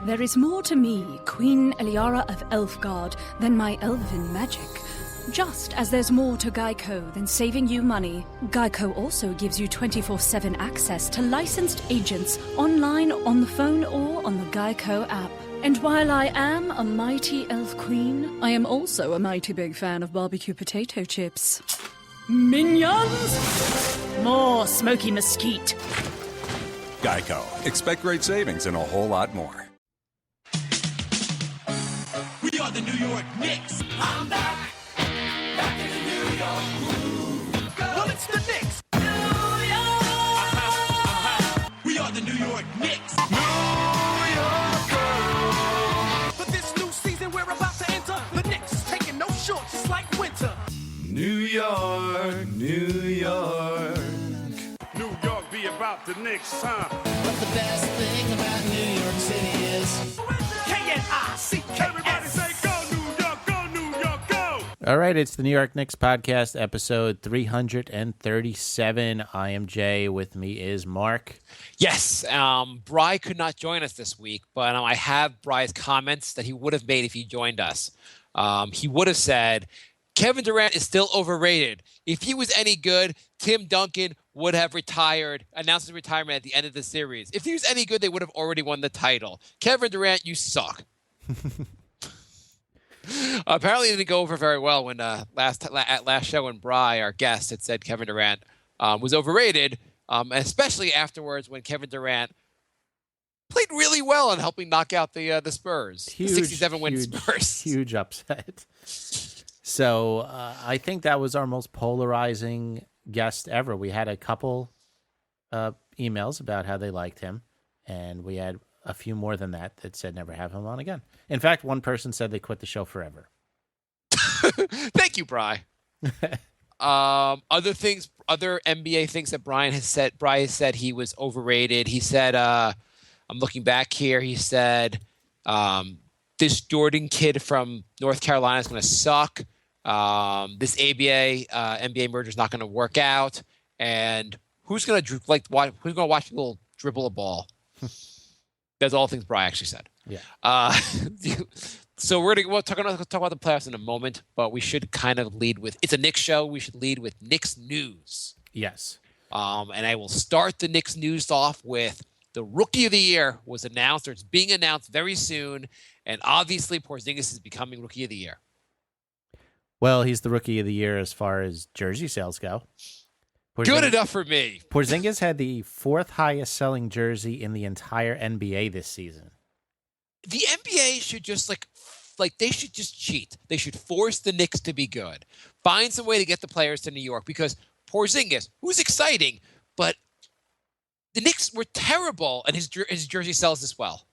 There is more to me, Queen Eliara of Elfgard, than my elven magic. Just as there's more to Geico than saving you money, Geico also gives you 24/7 access to licensed agents online, on the phone, or on the Geico app. And while I am a mighty elf queen, I am also a mighty big fan of barbecue potato chips. Minions! More smoky mesquite. Geico. Expect great savings and a whole lot more. We are the New York Knicks. I'm back. Back in New York. Well, it's the Knicks. New York. We are the New York Knicks. New York girls. For this new season we're about to enter, the Knicks is taking no shorts, just like winter. New York, New York. New York be about the Knicks, huh? But the best thing about New York City is K-N-I-C-K-S. Everybody say go New York, go New York, go! All right, it's the New York Knicks podcast, episode 337. I am Jay. With me is Mark. Yes, Bry could not join us this week, but I have Bry's comments that he would have made if he joined us. He would have said, Kevin Durant is still overrated. If he was any good, Tim Duncan would have announced his retirement at the end of the series. If he was any good, they would have already won the title. Kevin Durant, you suck. Apparently, it didn't go over very well when last show when Bry, our guest, had said Kevin Durant was overrated, especially afterwards when Kevin Durant played really well in helping knock out the Spurs. Huge, the 67-win Spurs. Huge upset. So I think that was our most polarizing guest ever. We had a couple emails about how they liked him, and we had a few more than that said never have him on again. In fact, one person said they quit the show forever. Thank you, Bry. Other NBA things that Bry has said he was overrated. He said, I'm looking back here, he said, this Jordan kid from North Carolina is going to suck. This NBA merger is not going to work out, and who's going to watch people dribble a ball? That's all things Bry actually said. Yeah. So we'll talk about the playoffs in a moment, but we should kind of lead with it's a Knicks show. We should lead with Knicks news. Yes. And I will start the Knicks news off with the Rookie of the Year was announced, or it's being announced very soon, and obviously Porzingis is becoming Rookie of the Year. Well, he's the Rookie of the Year as far as jersey sales go. Good enough for me. Porzingis had the fourth highest selling jersey in the entire NBA this season. The NBA should just they should just cheat. They should force the Knicks to be good. Find some way to get the players to New York, because Porzingis, who's exciting, but the Knicks were terrible, and his jersey sells as well.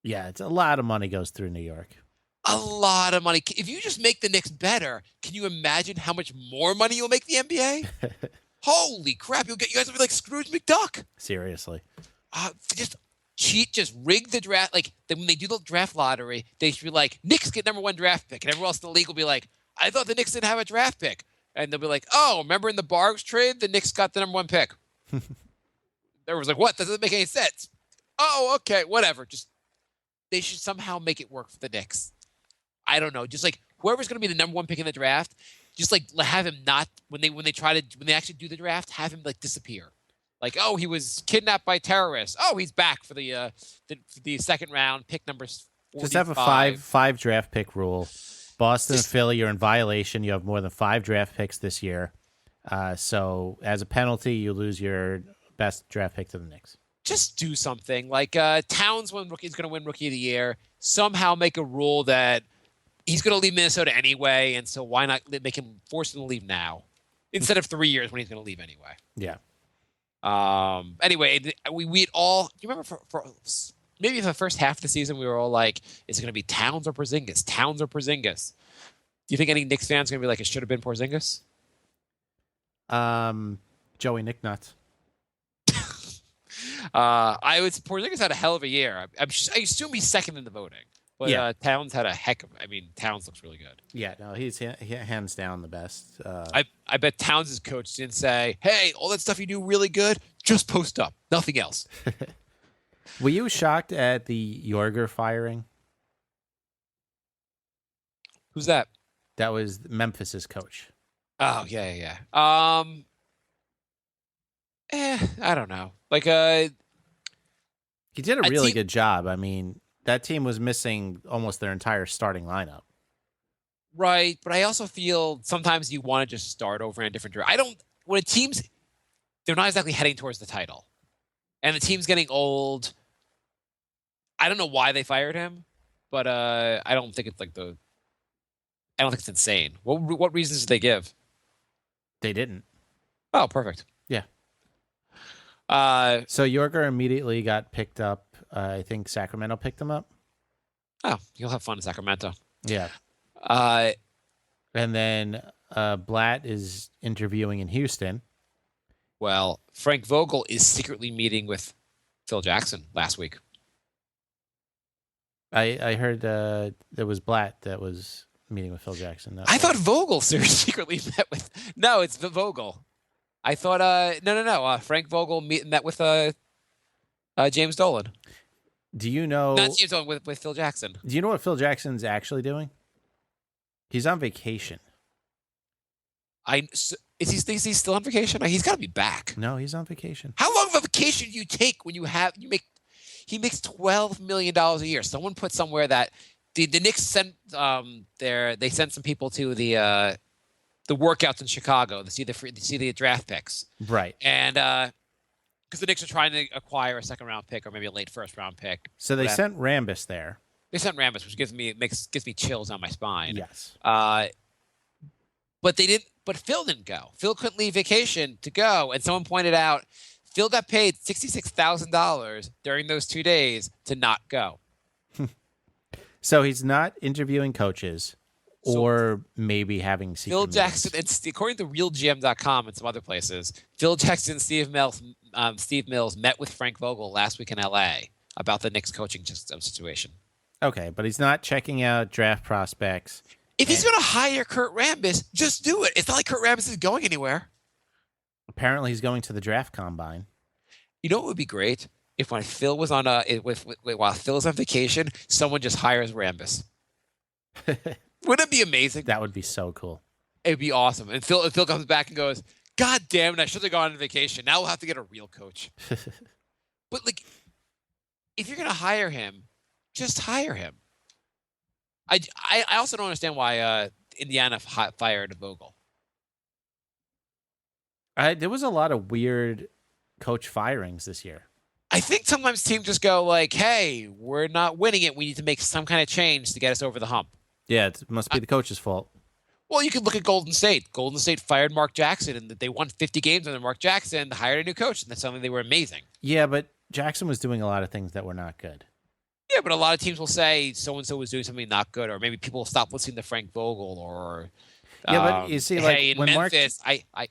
Yeah, it's a lot of money goes through New York. A lot of money. If you just make the Knicks better, can you imagine how much more money you'll make the NBA? Holy crap! You guys will be like Scrooge McDuck. Seriously. Just cheat, just rig the draft. When they do the draft lottery, they should be like, Knicks get number 1 draft pick, and everyone else in the league will be like, I thought the Knicks didn't have a draft pick. And they'll be like, oh, remember in the Bargs trade, the Knicks got the number 1 pick. Everyone's like, what? That doesn't make any sense. Oh, okay, whatever. Just they should somehow make it work for the Knicks. I don't know. Just whoever's going to be the number 1 pick in the draft, just have him not when they actually do the draft, have him disappear. Oh, he was kidnapped by terrorists. Oh, he's back for the second round pick number 45. Just have a five draft pick rule. Boston and Philly, you're in violation. You have more than 5 draft picks this year. So as a penalty, you lose your best draft pick to the Knicks. Just do something. Towns is going to win Rookie of the Year. Somehow make a rule that he's going to leave Minnesota anyway, and so why not force him to leave now instead of 3 years when he's going to leave anyway? Yeah. Anyway, we all. Do you remember for maybe the first half of the season we were all like, "Is it going to be Towns or Porzingis? Towns or Porzingis?" Do you think any Knicks fans are going to be like, "It should have been Porzingis"? Joey Nicknuts. Porzingis had a hell of a year. I assume he's second in the voting. But yeah. Towns had Towns looks really good. Yeah, no, he's hands down the best. I bet Towns' coach didn't say, hey, all that stuff you do really good, just post up. Nothing else. Were you shocked at the Yorger firing? Who's that? That was Memphis's coach. Oh, yeah. I don't know. Like, He did a really team- good job. I mean, that team was missing almost their entire starting lineup. right. But I also feel sometimes you want to just start over in a different direction. When a team's, they're not exactly heading towards the title and the team's getting old. I don't know why they fired him, but I don't think it's I don't think it's insane. What reasons did they give? They didn't. Oh, perfect. Yeah. Uh, So Yorger immediately got picked up. I think Sacramento picked him up. oh, you'll have fun in Sacramento. Yeah. Uh, And then Blatt is interviewing in Houston. well, Frank Vogel is secretly meeting with Phil Jackson last week. I heard there was Blatt that was meeting with Phil Jackson. I thought Vogel secretly met with. No, it's Vogel. I thought. No. Frank Vogel met with James Dolan. Do you know? Not James Dolan with Phil Jackson. Do you know what Phil Jackson's actually doing? He's on vacation. Is he still on vacation? He's got to be back. No, he's on vacation. How long of a vacation do you take when he makes $12 million a year? Someone put somewhere that the Knicks sent they sent some people to the workouts in Chicago to see the draft picks. Right. And because the Knicks are trying to acquire a second round pick or maybe a late first round pick. So they sent Rambis there. They sent Rambis, which gives me chills on my spine. Yes. But they didn't. But Phil didn't go. Phil couldn't leave vacation to go, and someone pointed out Phil got paid $66,000 during those 2 days to not go. So he's not interviewing coaches or maybe having secret Phil meetings. Jackson, and according to RealGM.com and some other places, Phil Jackson and Steve Mills met with Frank Vogel last week in L.A. about the Knicks coaching situation. Okay, but he's not checking out draft prospects. If he's going to hire Kurt Rambis, just do it. It's not like Kurt Rambis is going anywhere. Apparently, he's going to the draft combine. You know what would be great? If when Phil was on while Phil's on vacation, someone just hires Rambis. Wouldn't it be amazing? That would be so cool. It'd be awesome. And Phil comes back and goes, "God damn it! I should have gone on vacation. Now we'll have to get a real coach." But if you're gonna hire him, just hire him. I also don't understand why Indiana fired Vogel. There was a lot of weird coach firings this year. I think sometimes teams just go like, "Hey, we're not winning it. We need to make some kind of change to get us over the hump." Yeah, it must be the coach's fault. Well, you could look at Golden State. Golden State fired Mark Jackson, and they won 50 games under Mark Jackson, hired a new coach, and that's something they were amazing. Yeah, but Jackson was doing a lot of things that were not good. Yeah, but a lot of teams will say so-and-so was doing something not good, or maybe people will stop listening to Frank Vogel, or but you see, hey, in when Memphis,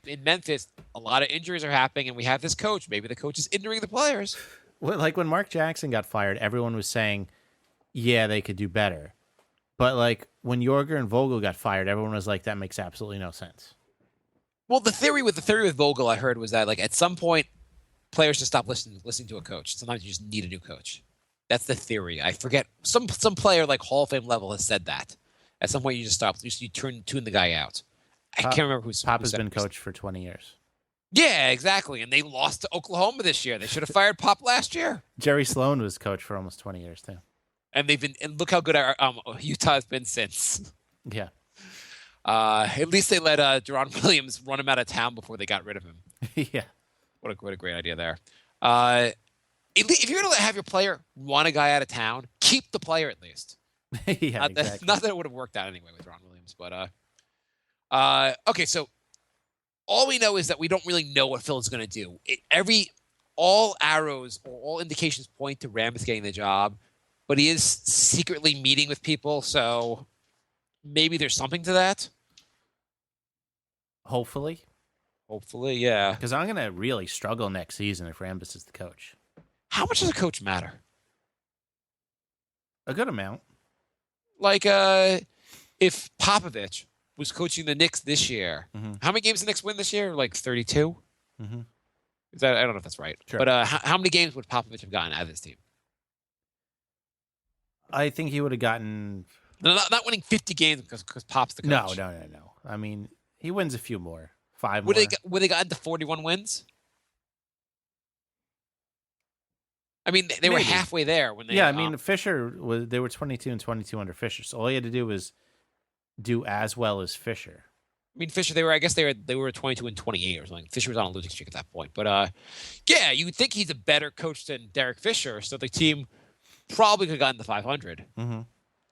in Memphis, a lot of injuries are happening, and we have this coach. Maybe the coach is injuring the players. when Mark Jackson got fired, everyone was saying, yeah, they could do better. But when Yorger and Vogel got fired, everyone was like, that makes absolutely no sense. Well, the theory with Vogel, I heard, was that at some point, players just stop listening to a coach. Sometimes you just need a new coach. That's the theory. I forget some player Hall of Fame level has said that. At some point, you just stop. You tune the guy out. I can't remember who's. Pop has been coach for 20 years. Yeah, exactly. And they lost to Oklahoma this year. They should have fired Pop last year. Jerry Sloan was coach for almost 20 years too. And look how good our Utah has been since. Yeah. At least they let Deron Williams run him out of town before they got rid of him. Yeah. What a great idea there. If you're going to have your player run a guy out of town, keep the player at least. Yeah, exactly. Not that it would have worked out anyway with Ron Williams, but okay. So all we know is that we don't really know what Phil is going to do. All arrows or all indications point to Rambis getting the job, but he is secretly meeting with people, so maybe there's something to that. Hopefully, yeah. because I'm going to really struggle next season if Rambis is the coach. How much does a coach matter? A good amount. If Popovich was coaching the Knicks this year, how many games did the Knicks win this year? 32? Mm-hmm. Is that, I don't know if that's right. Sure. But how many games would Popovich have gotten out of this team? I think he would have gotten. No, not winning 50 games because Pop's the coach. No. I mean, he wins a few more. 5 Would more. they gotten to 41 wins? I mean, they were Maybe. halfway there when they. Yeah, I mean, Fisher they were 22 and 22 under Fisher, so all he had to do was do as well as Fisher. I mean, Fisher. They were 22 and 28 or something. Fisher was on a losing streak at that point, but yeah, you would think he's a better coach than Derek Fisher, so the team probably could have gotten to 500. Mm-hmm.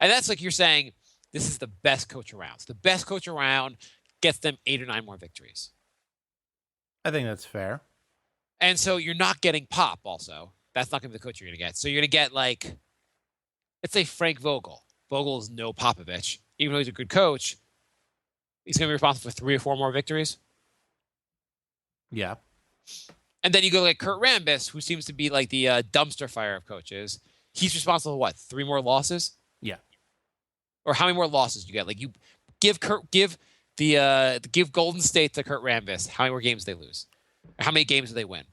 And that's like you're saying, this is the best coach around. So the best coach around gets them 8 or 9 more victories. I think that's fair. And so you're not getting Pop also. That's not going to be the coach you're going to get. So you're going to get, like, let's say Frank Vogel. Vogel is no Popovich. Even though he's a good coach, he's going to be responsible for 3 or 4 more victories. Yeah. And then you go like Kurt Rambis, who seems to be like the dumpster fire of coaches. He's responsible for what? 3 more losses? Yeah. Or how many more losses do you get? Like you give Golden State to Kurt Rambis. How many more games do they lose? Or how many games do they win?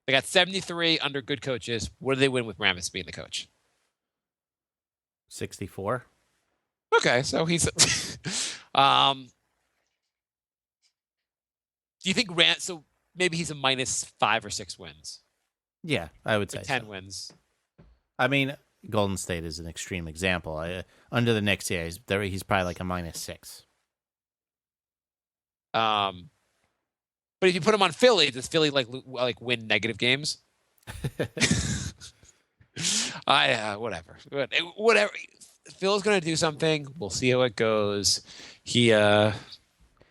They got 73 under good coaches. What do they win with Rambis being the coach? 64. Okay, so he's. Do you think so? Maybe he's a minus 5 or 6 wins. Yeah, I would say 10 so. wins. I mean, Golden State is an extreme example. Under the Knicks, yeah, he's probably like a minus 6. But if you put him on Philly, does Philly like win negative games? Whatever. Whatever. Phil's going to do something. We'll see how it goes. It's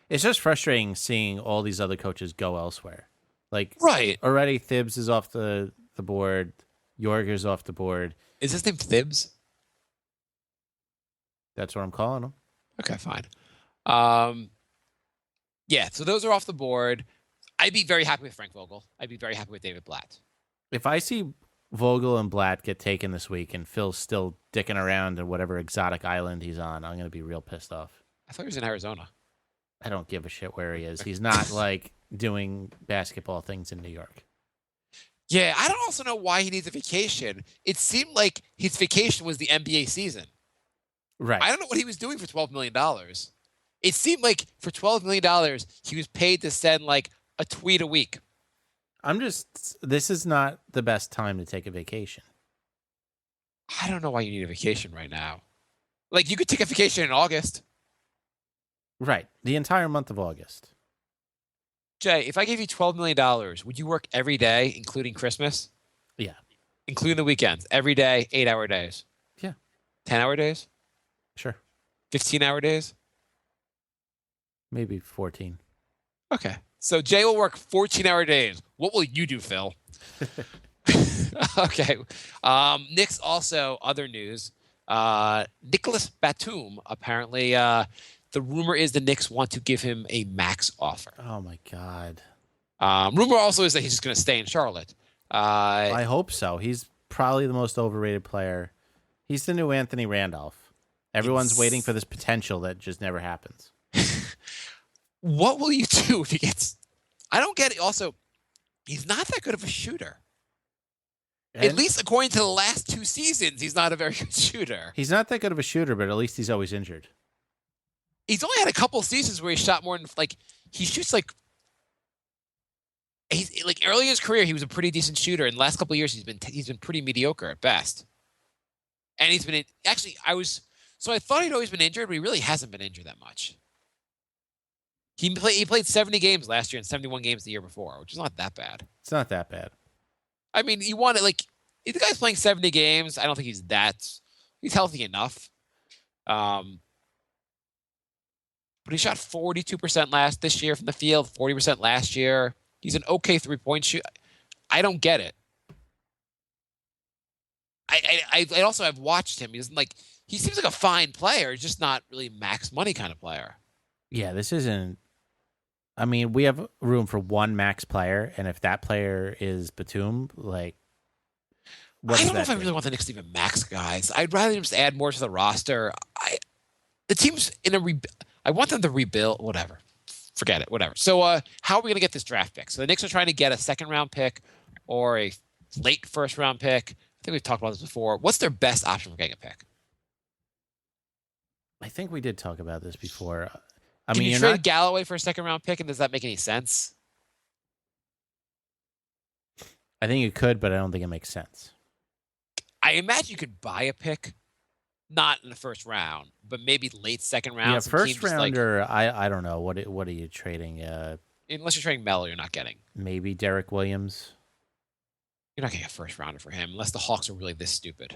just frustrating seeing all these other coaches go elsewhere. Like, right. Already Thibs is off the board. Jorger's off the board. Is his name Thibs? That's what I'm calling him. Okay, fine. Yeah, so those are off the board. I'd be very happy with Frank Vogel. I'd be very happy with David Blatt. If I see Vogel and Blatt get taken this week and Phil's still dicking around in whatever exotic island he's on, I'm going to be real pissed off. I thought he was in Arizona. I don't give a shit where he is. He's not like doing basketball things in New York. Yeah, I don't also know why he needs a vacation. It seemed like his vacation was the NBA season. Right. I don't know what he was doing for $12 million. It seemed like for $12 million, he was paid to send like a tweet a week. This is not the best time to take a vacation. I don't know why you need a vacation right now. Like, you could take a vacation in August. Right. The entire month of August. Jay, if I gave you $12 million, would you work every day, including Christmas? Yeah. Including the weekends. Every day, 8-hour days. Yeah. 10-hour days? Sure. 15-hour days? Maybe 14. Okay. So Jay will work 14-hour days. What will you do, Phil? Okay. Knicks also, other news. Nicholas Batum, apparently, the rumor is the Knicks want to give him a max offer. Oh, my God. Rumor also is that he's just going to stay in Charlotte. I hope so. He's probably the most overrated player. He's the new Anthony Randolph. Everyone's waiting for this potential that just never happens. What will you do if he gets... I don't get it. Also, he's not that good of a shooter. And at least according to the last 2 seasons, he's not a very good shooter. He's not that good of a shooter, but at least he's always injured. He's only had a couple seasons where he shot more than... Like, he shoots like... He's like early in his career, he was a pretty decent shooter. In the last couple of years, he's been pretty mediocre at best. And he's been... Actually, I thought he'd always been injured, but he really hasn't been injured that much. He played 70 games last year and 71 games the year before, which is not that bad. It's not that bad. I mean, you want it like if the guy's playing 70 games, I don't think he's healthy enough. But he shot 42% this year from the field, 40% last year. He's an okay 3-point shoot. I don't get it. I also have watched him. He seems like a fine player, he's just not really max money kind of player. Yeah, this isn't. I mean, we have room for one max player, and if that player is Batum, like, I don't know if I really want the Knicks to even max guys. I'd rather just add more to the roster. The team's in I want them to rebuild. Whatever. forget it. Whatever. So how are we going to get this draft pick? So the Knicks are trying to get a second-round pick or a late first-round pick. I think we've talked about this before. What's their best option for getting a pick? I think we did talk about this before. Can you trade Galloway for a second-round pick, and does that make any sense? I think you could, but I don't think it makes sense. I imagine you could buy a pick, not in the first round, but maybe late second round. Yeah, first rounder. I don't know what are you trading? Unless you're trading Melo, you're not getting. Maybe Derek Williams. You're not getting a first rounder for him unless the Hawks are really this stupid.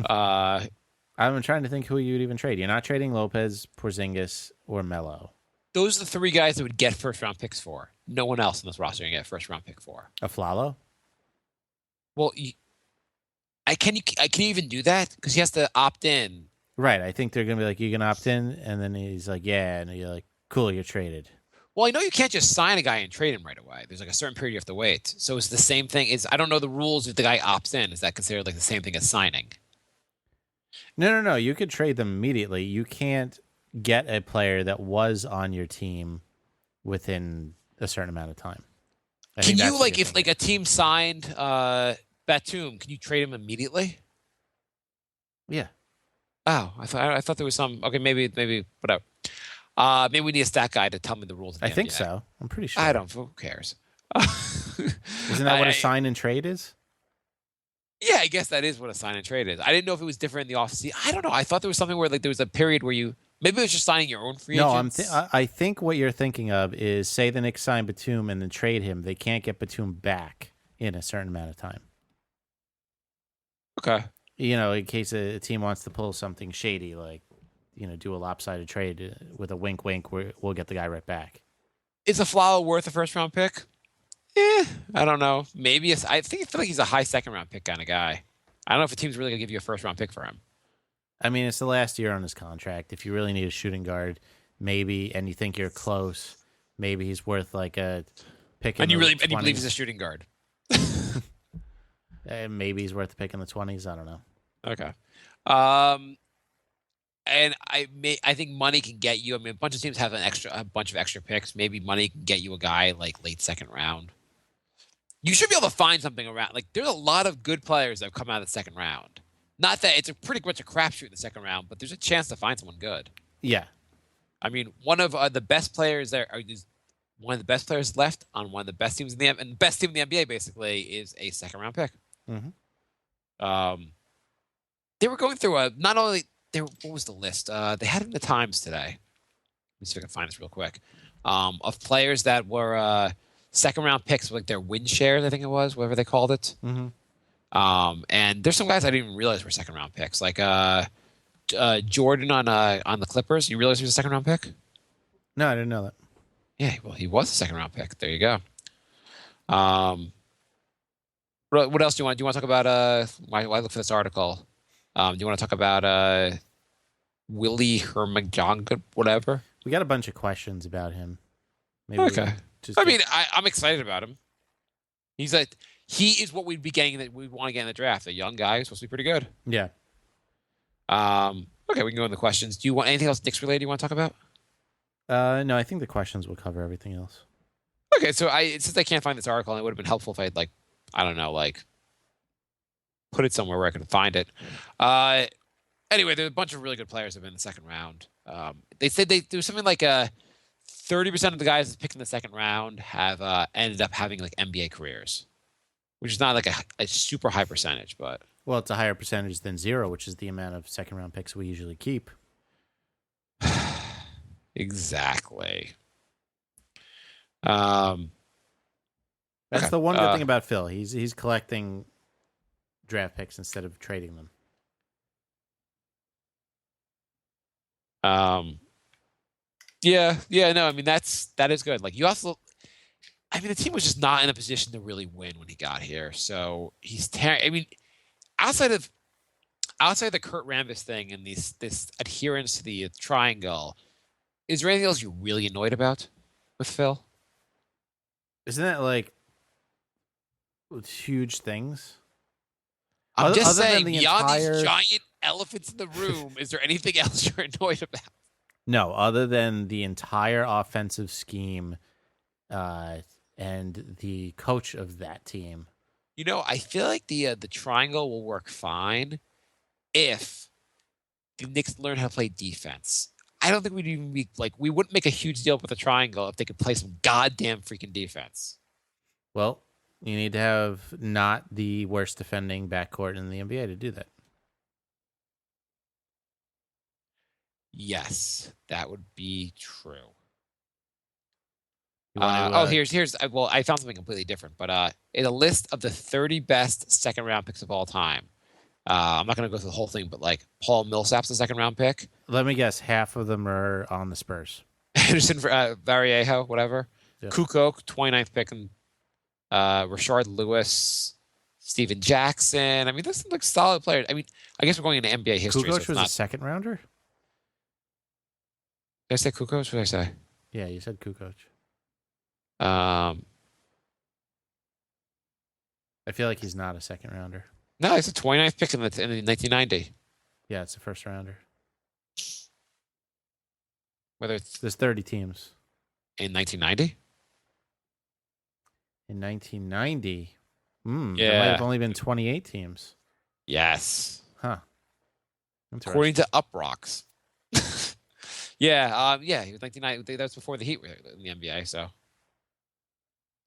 I'm trying to think who you'd even trade. You're not trading Lopez, Porzingis, or Melo. Those are the three guys that would get first round picks for. No one else in this roster can get a first round pick for. Aflalo? Well, can you even do that? Because he has to opt in. Right. I think they're gonna be like, you can opt in, and then he's like, yeah, and you're like, cool, you're traded. Well, I know you can't just sign a guy and trade him right away. There's like a certain period you have to wait. So it's the same thing. I don't know the rules if the guy opts in. Is that considered like the same thing as signing? No. You could trade them immediately. You can't get a player that was on your team within a certain amount of time. Can you, like, if like a team signed Batum, can you trade him immediately? Yeah. Oh, I thought there was some. Okay, maybe whatever. Maybe we need a stat guy to tell me the rules. I think so. I'm pretty sure. I don't. Who cares? Isn't that what a sign and trade is? Yeah, I guess that is what a sign and trade is. I didn't know if it was different in the offseason. I don't know. I thought there was something where like there was a period where maybe it was just signing your own free agents. No, I think what you're thinking of is, say the Knicks sign Batum and then trade him. They can't get Batum back in a certain amount of time. Okay. In case a team wants to pull something shady, like, do a lopsided trade with a wink, we'll get the guy right back. Is Aflalo worth a first round pick? I don't know. Maybe I feel like he's a high second round pick kind of guy. I don't know if a team's really gonna give you a first round pick for him. I mean, it's the last year on his contract. If you really need a shooting guard, maybe, and you think you're close, maybe he's worth like a pick. And you believe he's a shooting guard? Maybe he's worth a pick in the 20s. I don't know. Okay. And I think money can get you. I mean, a bunch of teams have a bunch of extra picks. Maybe money can get you a guy like late second round. You should be able to find something around. Like, there's a lot of good players that have come out of the second round. Not that it's pretty much a crapshoot in the second round, but there's a chance to find someone good. Yeah. I mean, one of the best players one of the best players left on one of the best teams and the best team in the NBA basically is a second round pick. Mm-hmm. They were going through what was the list? They had it in the Times today. Let me see if I can find this real quick. Of players that were second round picks, like their win shares, I think it was, whatever they called it. Mm-hmm. And there's some guys I didn't even realize were second round picks, like Jordan on the Clippers. You realize he was a second round pick? No, I didn't know that. Yeah, well, he was a second round pick. There you go. What else do you want? Do you want to talk about? Why look for this article? Do you want to talk about Willie Hermajonga, whatever? We got a bunch of questions about him. Maybe okay. I'm excited about him. He is what we'd be getting that we want to get in the draft. A young guy who's supposed to be pretty good. Yeah. Okay, we can go in the questions. Do you want anything else Knicks related you want to talk about? No, I think the questions will cover everything else. Okay, so since I can't find this article, and it would have been helpful if I had put it somewhere where I could find it. Anyway, there's a bunch of really good players that have been in the second round. They said there was something like 30% of the guys that picked in the second round have ended up having like NBA careers, which is not like a super high percentage, but well, it's a higher percentage than 0, which is the amount of second round picks we usually keep. Exactly. That's okay. the one good thing about Phil. He's collecting draft picks instead of trading them. Yeah, no, I mean that is good. Like, you also, I mean, the team was just not in a position to really win when he got here. So he's I mean, outside of the Kurt Rambis thing and this adherence to the triangle, is there anything else you're really annoyed about with Phil? Isn't that like huge things? I'm just saying, beyond these giant elephants in the room, is there anything else you're annoyed about? No, other than the entire offensive scheme and the coach of that team. I feel like the triangle will work fine if the Knicks learn how to play defense. I don't think we'd even be we wouldn't make a huge deal with the triangle if they could play some goddamn freaking defense. Well, you need to have not the worst defending backcourt in the NBA to do that. Yes, that would be true. Here's well, I found something completely different, but in a list of the 30 best second round picks of all time. I'm not going to go through the whole thing, but Paul Millsap's the second round pick. Let me guess, half of them are on the Spurs. Anderson Variejo, whatever. Yeah. Kukoc, 29th pick, and Rashard Lewis, Steven Jackson. I mean, this looks solid players. I mean, I guess we're going into NBA history. Kukoc so was a second rounder? Did I say Kukoc? What did I say? Yeah, you said Kukoc. I feel like he's not a second rounder. No, it's a 29th pick in the 1990. Yeah, it's a first rounder. Whether it's There's 30 teams. in 1990? In 1990, Yeah. there might have only been 28 teams. Yes. Huh. According to Uprocks. Yeah, he was 1990. That was before the Heat were in the NBA, so. Let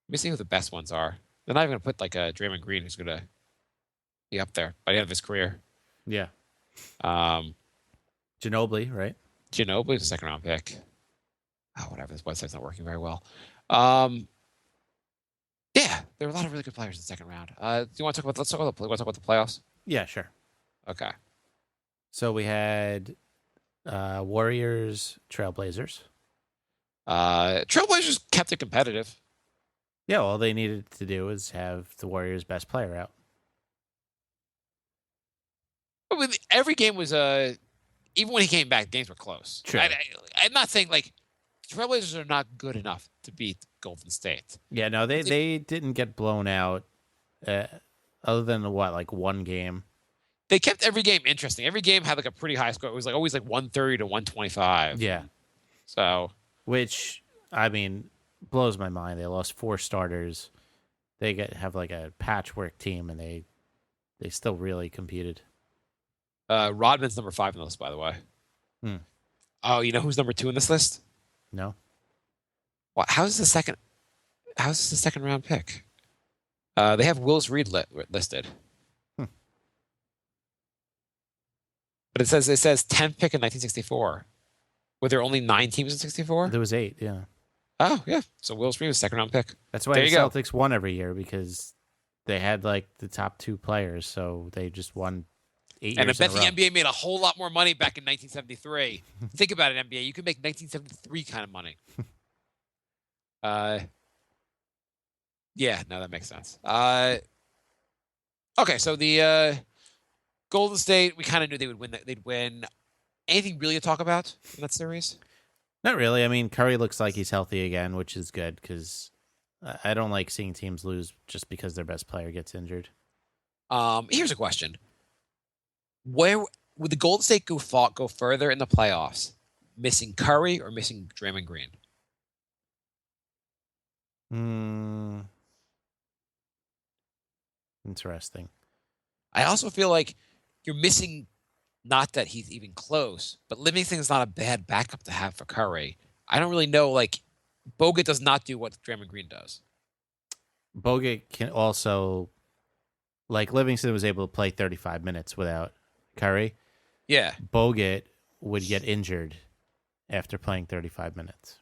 me see who the best ones are. They're not even going to put Draymond Green, who's going to be up there by the end of his career. Yeah. Ginobili, Ginobili, right? Ginobili's a second round pick. Oh, whatever. This website's not working very well. Yeah, there are a lot of really good players in the second round. Do you want to talk about? Let's talk about the playoffs. Yeah, sure. Okay. So we had Warriors, Trailblazers. Trailblazers kept it competitive. Yeah, all they needed to do was have the Warriors' best player out. I mean, every game was even when he came back, games were close. True. I'm not saying Trailblazers are not good enough to beat Golden State. Yeah, no, they didn't get blown out other than one game. They kept every game interesting. Every game had a pretty high score. It was always 130 to 125. Yeah. So, which I mean blows my mind. They lost 4 starters. They have a patchwork team, and they still really competed. Rodman's number 5 on the list, by the way. Oh, you know who's number 2 in this list? No. Well, how's this the second round pick? They have Willis Reed listed. But it says 10th pick in 1964. Were there only 9 teams in 64? There was 8, yeah. Oh, yeah. So Willis Reed was second round pick. That's why the Celtics won every year, because they had the top 2 players, so they just won 8 years. And I bet in a the row. NBA made a whole lot more money back in 1973. Think about it, NBA. You could make 1973 kind of money. Yeah, no, that makes sense. Okay, so the Golden State, we kind of knew they would win. They'd win. Anything really to talk about in that series? Not really. I mean, Curry looks like he's healthy again, which is good, because I don't like seeing teams lose just because their best player gets injured. Here's a question: where would the Golden State go further in the playoffs, missing Curry or missing Draymond Green? Interesting. I also feel like you're missing, not that he's even close, but Livingston's not a bad backup to have for Curry. I don't really know. Bogut does not do what Draymond Green does. Bogut can also, Livingston was able to play 35 minutes without Curry. Yeah. Bogut would get injured after playing 35 minutes.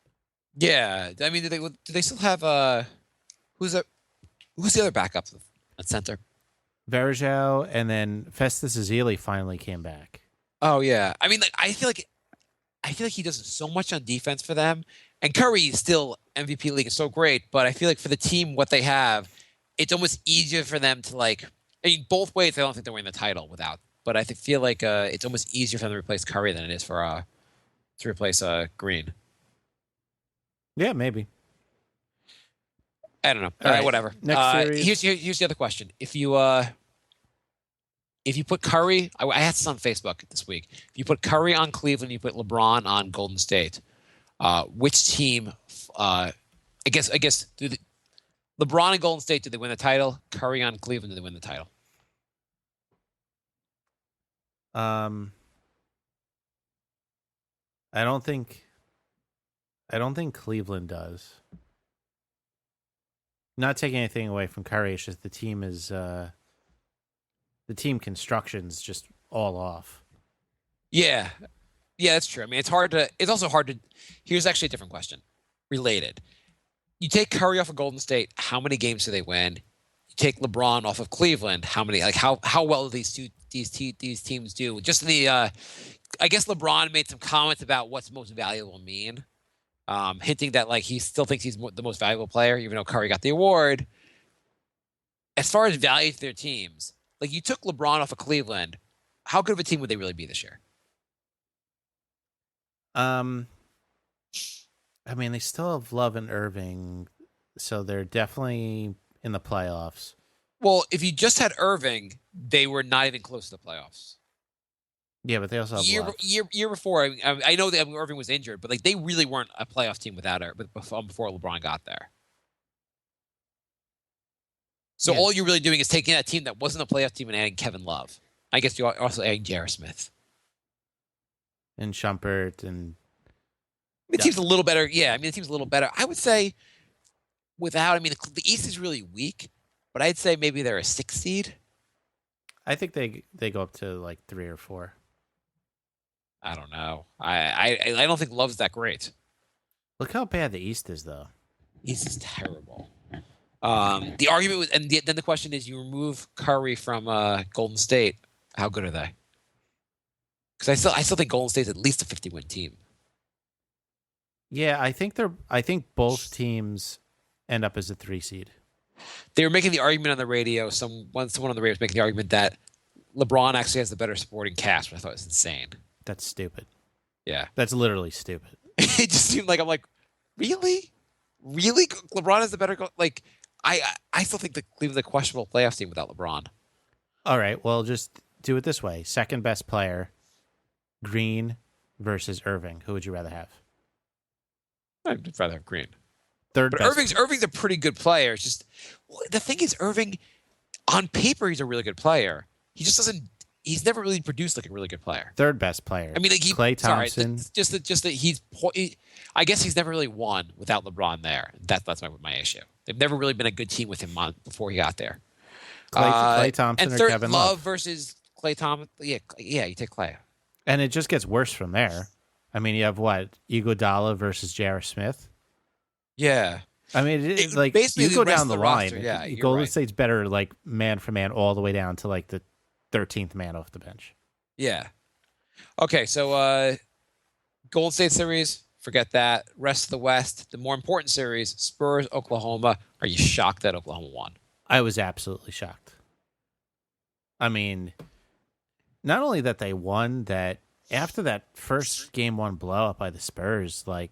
Yeah. I mean, do they still have who's the other backup at center? Varejao, and then Festus Ezeli finally came back. Oh yeah. I mean, I feel like he does so much on defense for them. And Curry is still MVP league, is so great, but I feel like for the team, what they have, it's almost easier for them to I mean, both ways. I don't think they're winning the title without, but I feel like it's almost easier for them to replace Curry than it is for to replace Green. Yeah, maybe. I don't know. All right. Whatever. Next series. Here's the other question: if you if you put Curry, I had this on Facebook this week. If you put Curry on Cleveland, you put LeBron on Golden State. Which team? I guess LeBron and Golden State, do they win the title? Curry on Cleveland, do they win the title? I don't think Cleveland does. Not taking anything away from Curry, it's just the team construction's just all off. Yeah, that's true. I mean, it's also hard to. Here's actually a different question, related. You take Curry off of Golden State, how many games do they win? You take LeBron off of Cleveland, how many? Like how well do these teams do? Just in the, I guess LeBron made some comments about what's most valuable mean, hinting that like he still thinks he's the most valuable player, even though Curry got the award. As far as value to their teams, like you took LeBron off of Cleveland, how good of a team would they really be this year? I mean, they still have Love and Irving, so they're definitely in the playoffs. Well, if you just had Irving, they were not even close to the playoffs. Yeah, but they also have Love. Year before, I know that Irving was injured, but like they really weren't a playoff team without her before LeBron got there. So all you're really doing is taking that team that wasn't a playoff team and adding Kevin Love. I guess you're also adding J.R. Smith. And Shumpert and... The team's a little better. Yeah, I mean, the team's a little better. I would say the East is really weak, but I'd say maybe they're a 6 seed. I think they go up to like 3 or 4. I don't know. I don't think Love's that great. Look how bad the East is, though. East is terrible. The argument was, and then the question is, you remove Curry from Golden State, how good are they? Because I still think Golden State's at least a 50-win team. Yeah, I think both teams end up as a 3 seed. They were making the argument on the radio. Someone on the radio was making the argument that LeBron actually has the better supporting cast, which I thought was insane. That's stupid. Yeah, that's literally stupid. It just seemed like I'm like, really? LeBron is the better. Like, I still think the Cleveland's a questionable playoff team without LeBron. All right, well, just do it this way: second best player, Green versus Irving. Who would you rather have? I'd rather have Green. Third but best. Irving's a pretty good player. It's just the thing is, Irving, on paper, he's a really good player. He just doesn't. He's never really produced like a really good player. Third best player. I mean, like Klay Thompson. Sorry, just that I guess he's never really won without LeBron there. That's my issue. They've never really been a good team with him on before he got there. Klay Thompson and or third, Kevin Love versus Klay Thompson. Yeah, you take Klay. And it just gets worse from there. I mean, you have what? Iguodala versus J.R. Smith. Yeah. I mean, like basically you go down the line. Roster, yeah, Golden right. State's better, like man for man, all the way down to like the 13th man off the bench. Yeah. Okay, so Golden State series, forget that. Rest of the West, the more important series, Spurs, Oklahoma. Are you shocked that Oklahoma won? I was absolutely shocked. I mean, not only that they won, that after that first game 1 blow up by the Spurs, like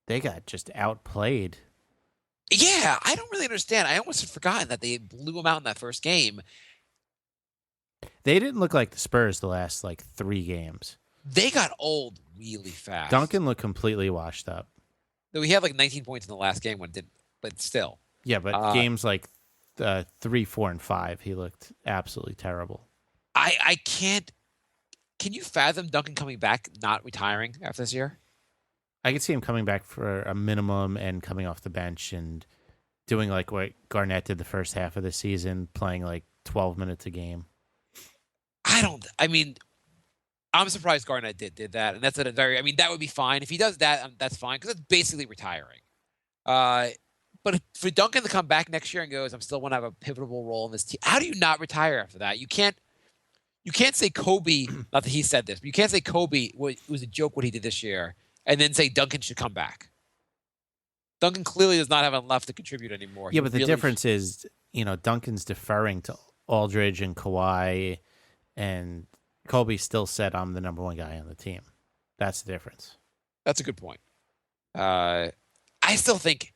they got just outplayed. Yeah, I don't really understand. I almost had forgotten that they blew them out in that first game. They didn't look like the Spurs the last like 3 games. They got old really fast. Duncan looked completely washed up. Though he had like 19 points in the last game, but still. Yeah, but games like 3, 4, and 5, he looked absolutely terrible. I can't. Can you fathom Duncan coming back, not retiring after this year? I could see him coming back for a minimum and coming off the bench and doing like what Garnett did the first half of the season, playing like 12 minutes a game. I'm surprised Garnett did that, and that's at a very. I mean, that would be fine if he does that. That's fine because that's basically retiring. But for Duncan to come back next year and goes, I'm still want to have a pivotal role in this team. How do you not retire after that? You can't say Kobe. Not that he said this, but you can't say Kobe was a joke what he did this year, and then say Duncan should come back. Duncan clearly does not have enough to contribute anymore. Yeah, but the difference is, Duncan's deferring to Aldridge and Kawhi, and Kobe still said, I'm the number 1 guy on the team. That's the difference. That's a good point. I still think,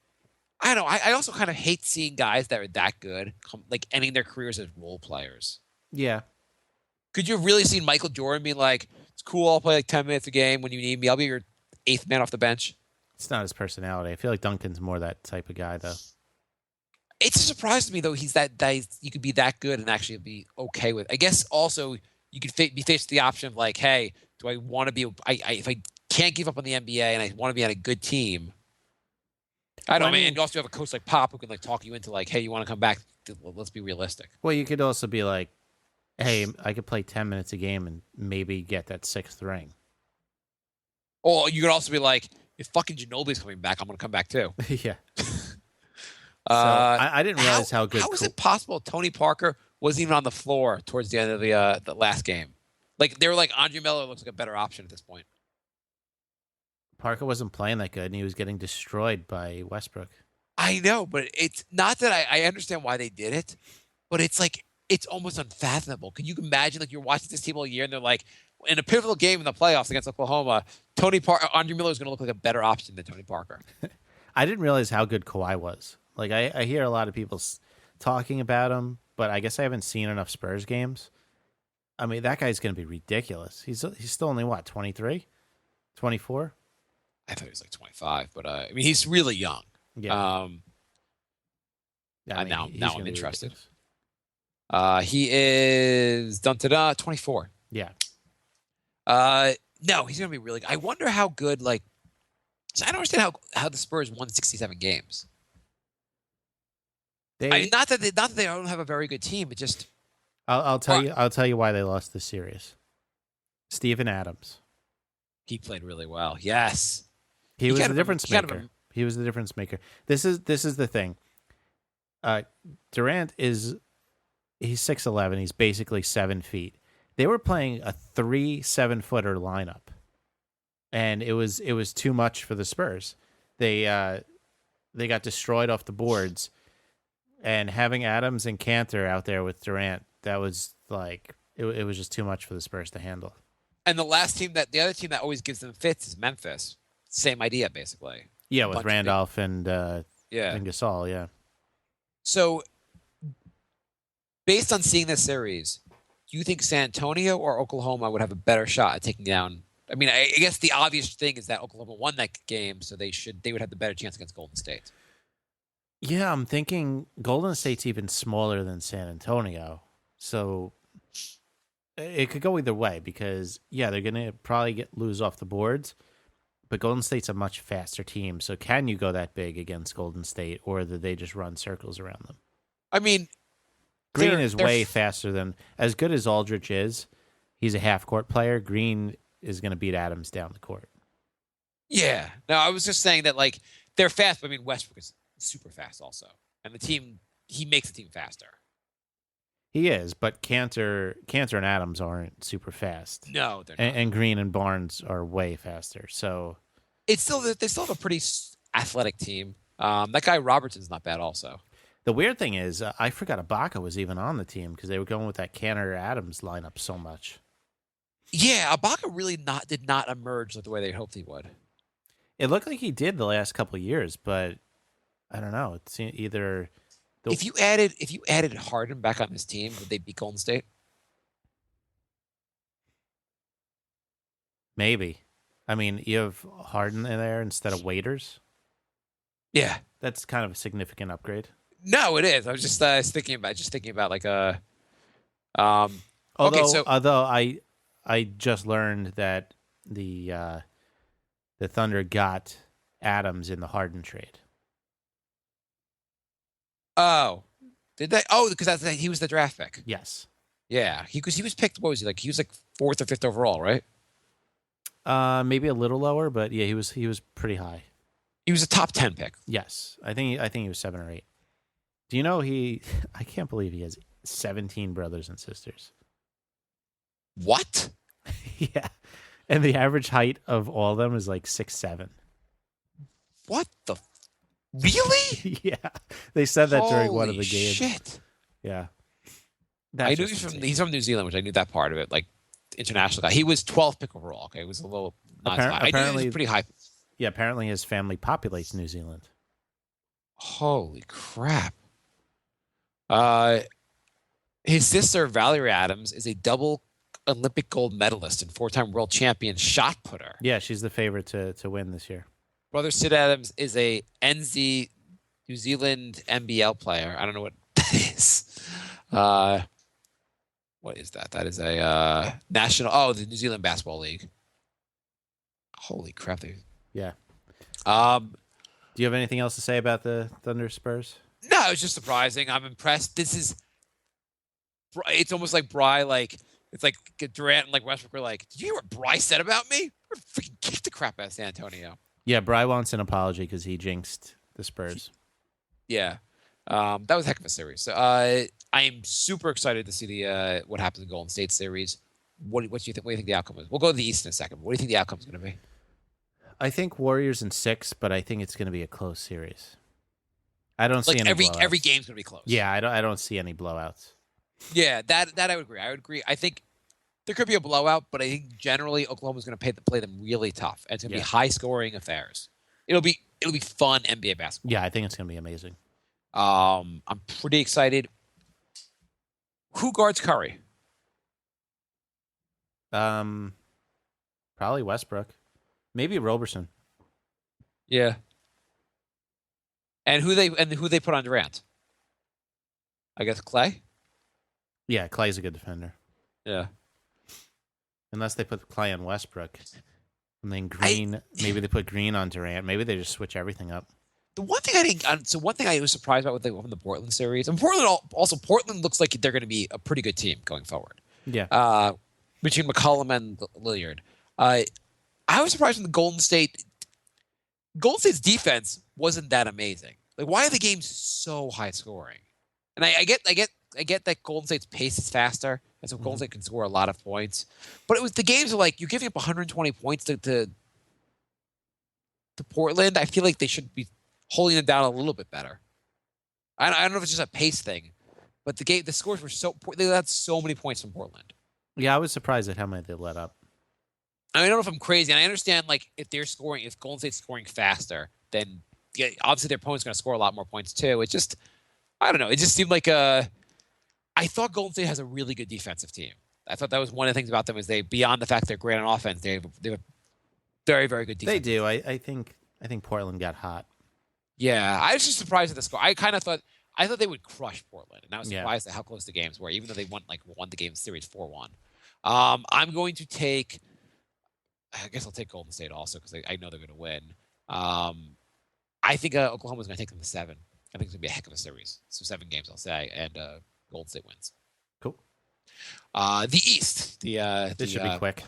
I don't know, I also kind of hate seeing guys that are that good, like ending their careers as role players. Yeah. Could you have really seen Michael Jordan being like, it's cool, I'll play like 10 minutes a game when you need me. I'll be your 8th man off the bench. It's not his personality. I feel like Duncan's more that type of guy, though. It's a surprise to me, though, he's that you could be that good and actually be okay with. I guess also you could be faced with the option of like, hey, do I want to be if I can't give up on the NBA and I want to be on a good team. I don't mean, and you also have a coach like Pop who can like talk you into like, hey, you want to come back? Let's be realistic. Well, you could also be like, hey, I could play 10 minutes a game and maybe get that 6th ring. Or you could also be like, if fucking Ginobili's coming back, I'm going to come back too. Yeah. I didn't realize how good. How is it possible Tony Parker wasn't even on the floor towards the end of the last game? Like they were like, Andre Miller looks like a better option at this point. Parker wasn't playing that good, and he was getting destroyed by Westbrook. I know, but it's not that I understand why they did it, but it's like it's almost unfathomable. Can you imagine like you're watching this team all year and they're like in a pivotal game in the playoffs against Oklahoma, Andre Miller is going to look like a better option than Tony Parker. I didn't realize how good Kawhi was. Like I hear a lot of people talking about him, but I guess I haven't seen enough Spurs games. I mean, that guy's going to be ridiculous. He's still only what, 23, 24? I thought he was like 25, but I mean he's really young. Yeah. Now I'm interested. He is 24. Yeah. No, he's gonna be really good. I wonder how good. Like, I don't understand how the Spurs won 67 games. Not that they don't have a very good team, but just I'll tell you why they lost this series. Steven Adams. He played really well. Yes. He was the difference maker. He was the difference maker. This is the thing. Durant he's 6'11". He's basically 7 feet. They were playing a 3 7-footer lineup, and it was too much for the Spurs. They got destroyed off the boards, and having Adams and Cantor out there with Durant, that was like it was just too much for the Spurs to handle. And the other team that always gives them fits is Memphis. Same idea, basically. Yeah, with Randolph and Gasol, yeah. So, based on seeing this series, do you think San Antonio or Oklahoma would have a better shot at taking down? I mean, I guess the obvious thing is that Oklahoma won that game, so they would have the better chance against Golden State. Yeah, I'm thinking Golden State's even smaller than San Antonio, so it could go either way because they're gonna probably lose off the boards. But Golden State's a much faster team, so can you go that big against Golden State, or do they just run circles around them? I mean, Green is way faster than... As good as Aldridge is, he's a half-court player. Green is going to beat Adams down the court. Yeah. No, I was just saying that, like, they're fast, but I mean, Westbrook is super fast also. And he makes the team faster. He is, but Cantor and Adams aren't super fast. No, they're not. And Green and Barnes are way faster, so... They still have a pretty athletic team. That guy Robertson's not bad also. The weird thing is, I forgot Ibaka was even on the team because they were going with that Cantor-Adams lineup so much. Yeah, Ibaka really did not emerge like the way they hoped he would. It looked like he did the last couple of years, but I don't know. It's either... If you added Harden back on this team, would they beat Golden State? Maybe. I mean, you have Harden in there instead of Waiters. Yeah, that's kind of a significant upgrade. No, it is. I was just thinking about like a. Although I just learned that the Thunder got Adams in the Harden trade. Oh, did they? Oh, because he was the draft pick. Yes. Yeah, he was picked. What was he like? He was like 4th or 5th overall, right? Maybe a little lower, but yeah, he was pretty high. He was a top 10 pick. Yes, I think he was 7 or 8. Do you know I can't believe he has 17 brothers and sisters. What? Yeah, and the average height of all of them is like 6'7". What the? Really? Yeah, they said that during one of the games. Shit. Yeah. I knew he's from New Zealand, which I knew that part of it. Like international guy, he was 12th pick overall. Okay, it was a little not high. I knew he was pretty high. Yeah, apparently his family populates New Zealand. Holy crap! His sister Valerie Adams is a double Olympic gold medalist and 4-time world champion shot putter. Yeah, she's the favorite to win this year. Brother Sid Adams is a NZ New Zealand NBL player. I don't know what that is. What is that? That is a the New Zealand Basketball League. Holy crap! Yeah. Um, Do you have anything else to say about the Thunder Spurs? no, it's just surprising. I'm impressed. It's almost like Bry, it's like Durant and Westbrook were like, did you hear what Bry said about me? We're freaking kicked the crap out of San Antonio. Yeah, Bry wants an apology because he jinxed the Spurs. Yeah. That was a heck of a series. So I am super excited to see the what happens in Golden State series. What do you think? What do you think the outcome is? We'll go to the East in a second. What do you think the outcome is going to be? I think Warriors in 6, but I think it's going to be a close series. I don't see any blowouts. Every game's going to be close. Yeah, I don't see any blowouts. Yeah, that I would agree. I would agree. I think there could be a blowout, but I think generally Oklahoma's going to play them really tough, and it's going to be high scoring affairs. It'll be fun NBA basketball. Yeah, I think it's going to be amazing. I'm pretty excited. Who guards Curry? Probably Westbrook, maybe Roberson. Yeah. And who they put on Durant? I guess Clay. Yeah, Clay's a good defender. Yeah. Unless they put Clay on Westbrook, and then Green. Maybe they put Green on Durant. Maybe they just switch everything up. The one thing I was surprised about from the Portland series, and Portland looks like they're going to be a pretty good team going forward. Yeah. Between McCollum and Lillard, I was surprised when Golden State's defense wasn't that amazing. Why are the games so high scoring? And I get that Golden State's pace is faster, and so Golden State can score a lot of points. But the games are you're giving up 120 points to Portland. I feel like they should be holding them down a little bit better. I don't know if it's just a pace thing, but the scores were they had so many points from Portland. Yeah, I was surprised at how many they let up. I don't know if I'm crazy, and I understand if Golden State's scoring faster, then obviously their opponent's going to score a lot more points too. It just, I don't know. It just seemed like I thought Golden State has a really good defensive team. I thought that was one of the things about them is beyond the fact they're great on offense, they have a very, very good defense. They do. I think Portland got hot. Yeah, I was just surprised at the score. I thought they would crush Portland, and I was surprised at how close the games were, even though they won the game series 4-1. I'm going to take. I guess I'll take Golden State also because I know they're going to win. I think Oklahoma's going to take them to 7. I think it's going to be a heck of a series. So 7 games, I'll say, and Golden State wins. Cool. The East. This should be quick.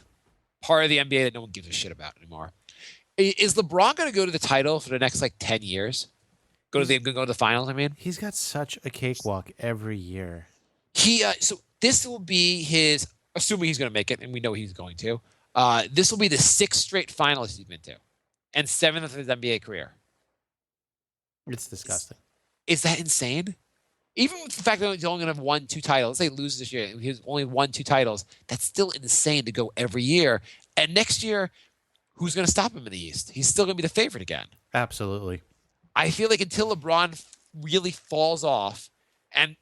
Part of the NBA that no one gives a shit about anymore. Is LeBron going to go to the title for the next 10 years? Go to the finals. I mean, he's got such a cakewalk every year. So this will be his, assuming he's going to make it, and we know he's going to. This will be the 6th straight finals he's been to, and 7th of his NBA career. It's disgusting. Is that insane? Even with the fact that he's only going to have won 2 titles, let's say he loses this year, he's only won 2 titles. That's still insane to go every year. And next year, who's going to stop him in the East? He's still going to be the favorite again. Absolutely. I feel like until LeBron really falls off, and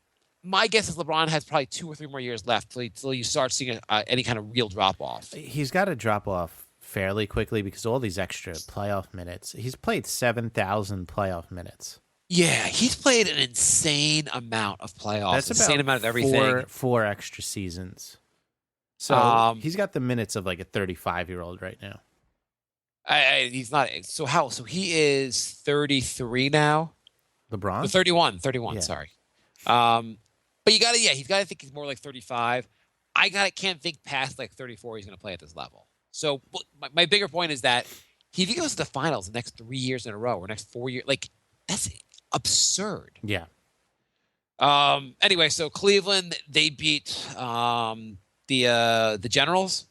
my guess is LeBron has probably 2 or 3 more years left till you start seeing any kind of real drop off. He's got to drop off fairly quickly because all these extra playoff minutes. He's played 7,000 playoff minutes. Yeah, he's played an insane amount of playoffs. That's insane amount of everything. Four extra seasons. So he's got the minutes of a 35-year-old right now. He's not. So how? So he is 33 now. LeBron? 31. Yeah. Sorry. But he's got to think he's more like 35. Can't think past 34 he's going to play at this level. So my bigger point is that if he goes to the finals the next 3 years in a row or next 4 years, that's absurd. Yeah. Anyway, so Cleveland, they beat the Generals.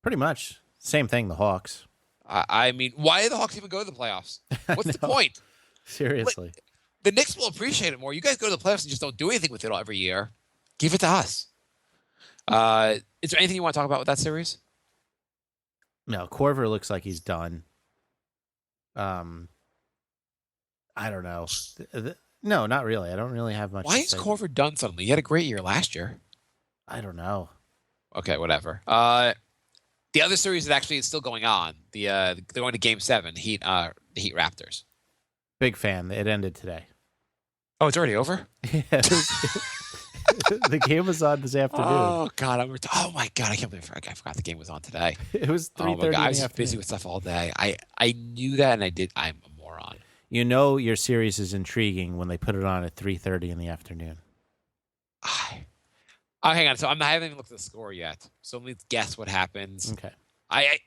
Pretty much. Same thing, the Hawks. I mean, why do the Hawks even go to the playoffs? What's the point? Seriously. The Knicks will appreciate it more. You guys go to the playoffs and just don't do anything with it every year. Give it to us. Is there anything you want to talk about with that series? No, Korver looks like he's done. I don't know. No, not really. I don't really have much Why to is say. Korver done suddenly? He had a great year last year. I don't know. Okay, whatever. The other series that actually is still going on. They're going to Game 7. The Heat Raptors. Big fan. It ended today. Oh, it's already over? Yeah, the game was on this afternoon. Oh God! Oh my God! I can't believe I forgot the game was on today. It was 3:30 Oh my God! I was in the just busy afternoon. with stuff all day. I knew that, and I did. I'm a moron. You know your series is intriguing when they put it on at 3:30 in the afternoon. Oh, hang on. So I haven't even looked at the score yet. So let me guess what happens. Okay. I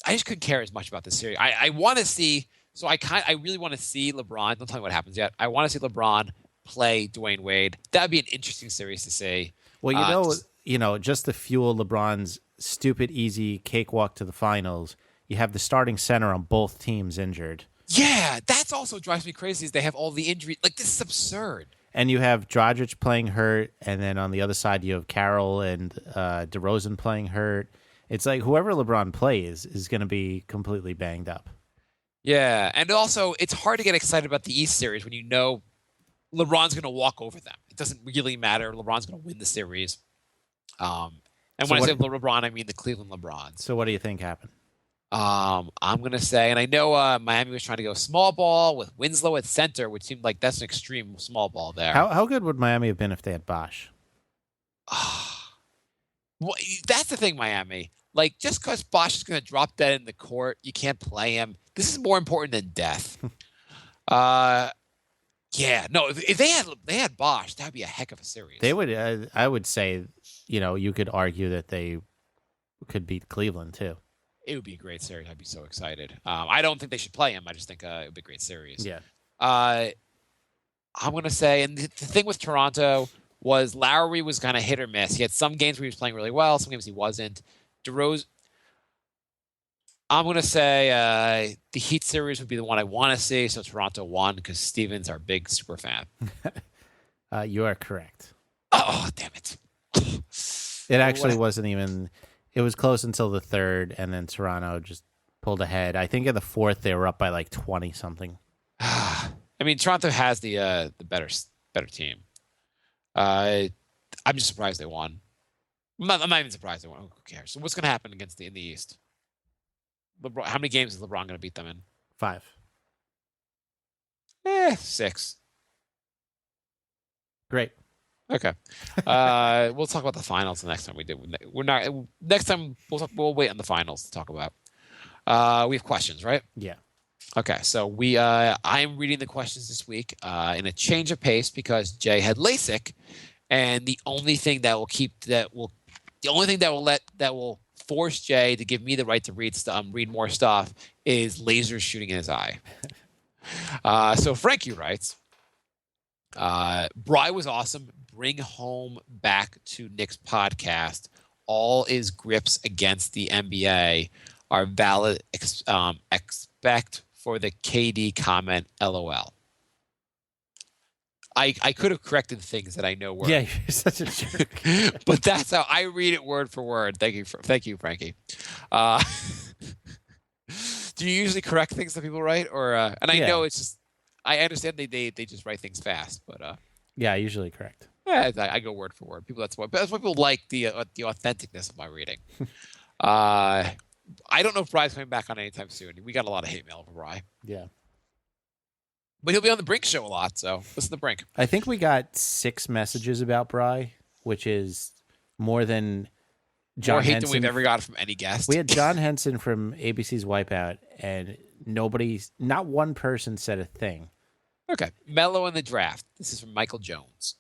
just couldn't care as much about this series. I want to see. So I really want to see LeBron. Don't tell me what happens yet. I want to see LeBron play Dwayne Wade. That would be an interesting series to see. Well, just to fuel LeBron's stupid, easy cakewalk to the finals, you have the starting center on both teams injured. Yeah, that's also drives me crazy. Is they have all the injuries. Like, this is absurd. And you have Dragic playing hurt, and then on the other side you have Carroll and DeRozan playing hurt. It's like whoever LeBron plays is going to be completely banged up. Yeah, and also it's hard to get excited about the East series when you know LeBron's going to walk over them. It doesn't really matter. LeBron's going to win the series. And So when I say what- LeBron, I mean the Cleveland LeBrons. So what do you think happened? I'm going to say, and I know Miami was trying to go small ball with Winslow at center, which seemed like that's an extreme small ball there. How good would Miami have been if they had Bosh? Well, that's the thing, Miami. Like, just because Bosch is going to drop dead in the court, you can't play him. This is more important than death. Yeah, no. If they had Bosch, that would be a heck of a series. They would. I would say, you could argue that they could beat Cleveland too. It would be a great series. I'd be so excited. I don't think they should play him. I just think it would be a great series. Yeah. I'm going to say, and the thing with Toronto was Lowry was kind of hit or miss. He had some games where he was playing really well, some games he wasn't. DeRozan, I'm going to say the Heat series would be the one I want to see, so Toronto won because Steven's our big super fan. You are correct. Oh, damn it. It actually wasn't even. It was close until the third, and then Toronto just pulled ahead. I think in the fourth they were up by like 20 something. I mean, Toronto has the better team. I'm just surprised they won. I'm not even surprised they won. Who cares? So what's going to happen in the East? LeBron, how many games is LeBron going to beat them in? 5. 6. Great. Okay. We'll talk about the finals the next time we do. We're not next time. We'll wait on the finals to talk about. We have questions, right? Yeah. Okay, so I'm reading the questions this week in a change of pace because Jay had LASIK, and the only thing that will force Jay to give me the right to read more stuff is lasers shooting in his eye. So Frankie writes, Bry was awesome. Bring home back to Knicks podcast. All is grips against the NBA are valid. Expect for the KD comment, LOL. I could have corrected things that I know were. Yeah, you're such a jerk. But that's how I read it word for word. Thank you, Frankie. Do you usually correct things that people write, or? And I know it's just. I understand they just write things fast, but. Yeah, usually correct. Yeah, I go word for word. That's why people like the authenticness of my reading. I don't know if Bry's coming back on anytime soon. We got a lot of hate mail for Bry. Yeah. But he'll be on the Brink show a lot, so listen to the Brink. I think we got 6 messages about Bry, which is more than John More hate Henson. than we've ever got from any guest. We had John Henson from ABC's Wipeout, and not one person said a thing. Okay. Melo in the draft. This is from Michael Jones.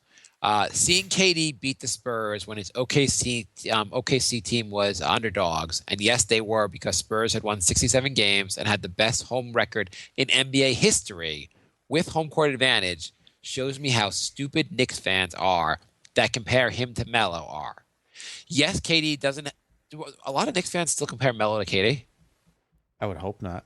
Seeing KD beat the Spurs when his OKC team was underdogs, and yes, they were because Spurs had won 67 games and had the best home record in NBA history with home court advantage, shows me how stupid Knicks fans are that compare him to Melo are. Yes, KD doesn't. A lot of Knicks fans still compare Melo to KD. I would hope not.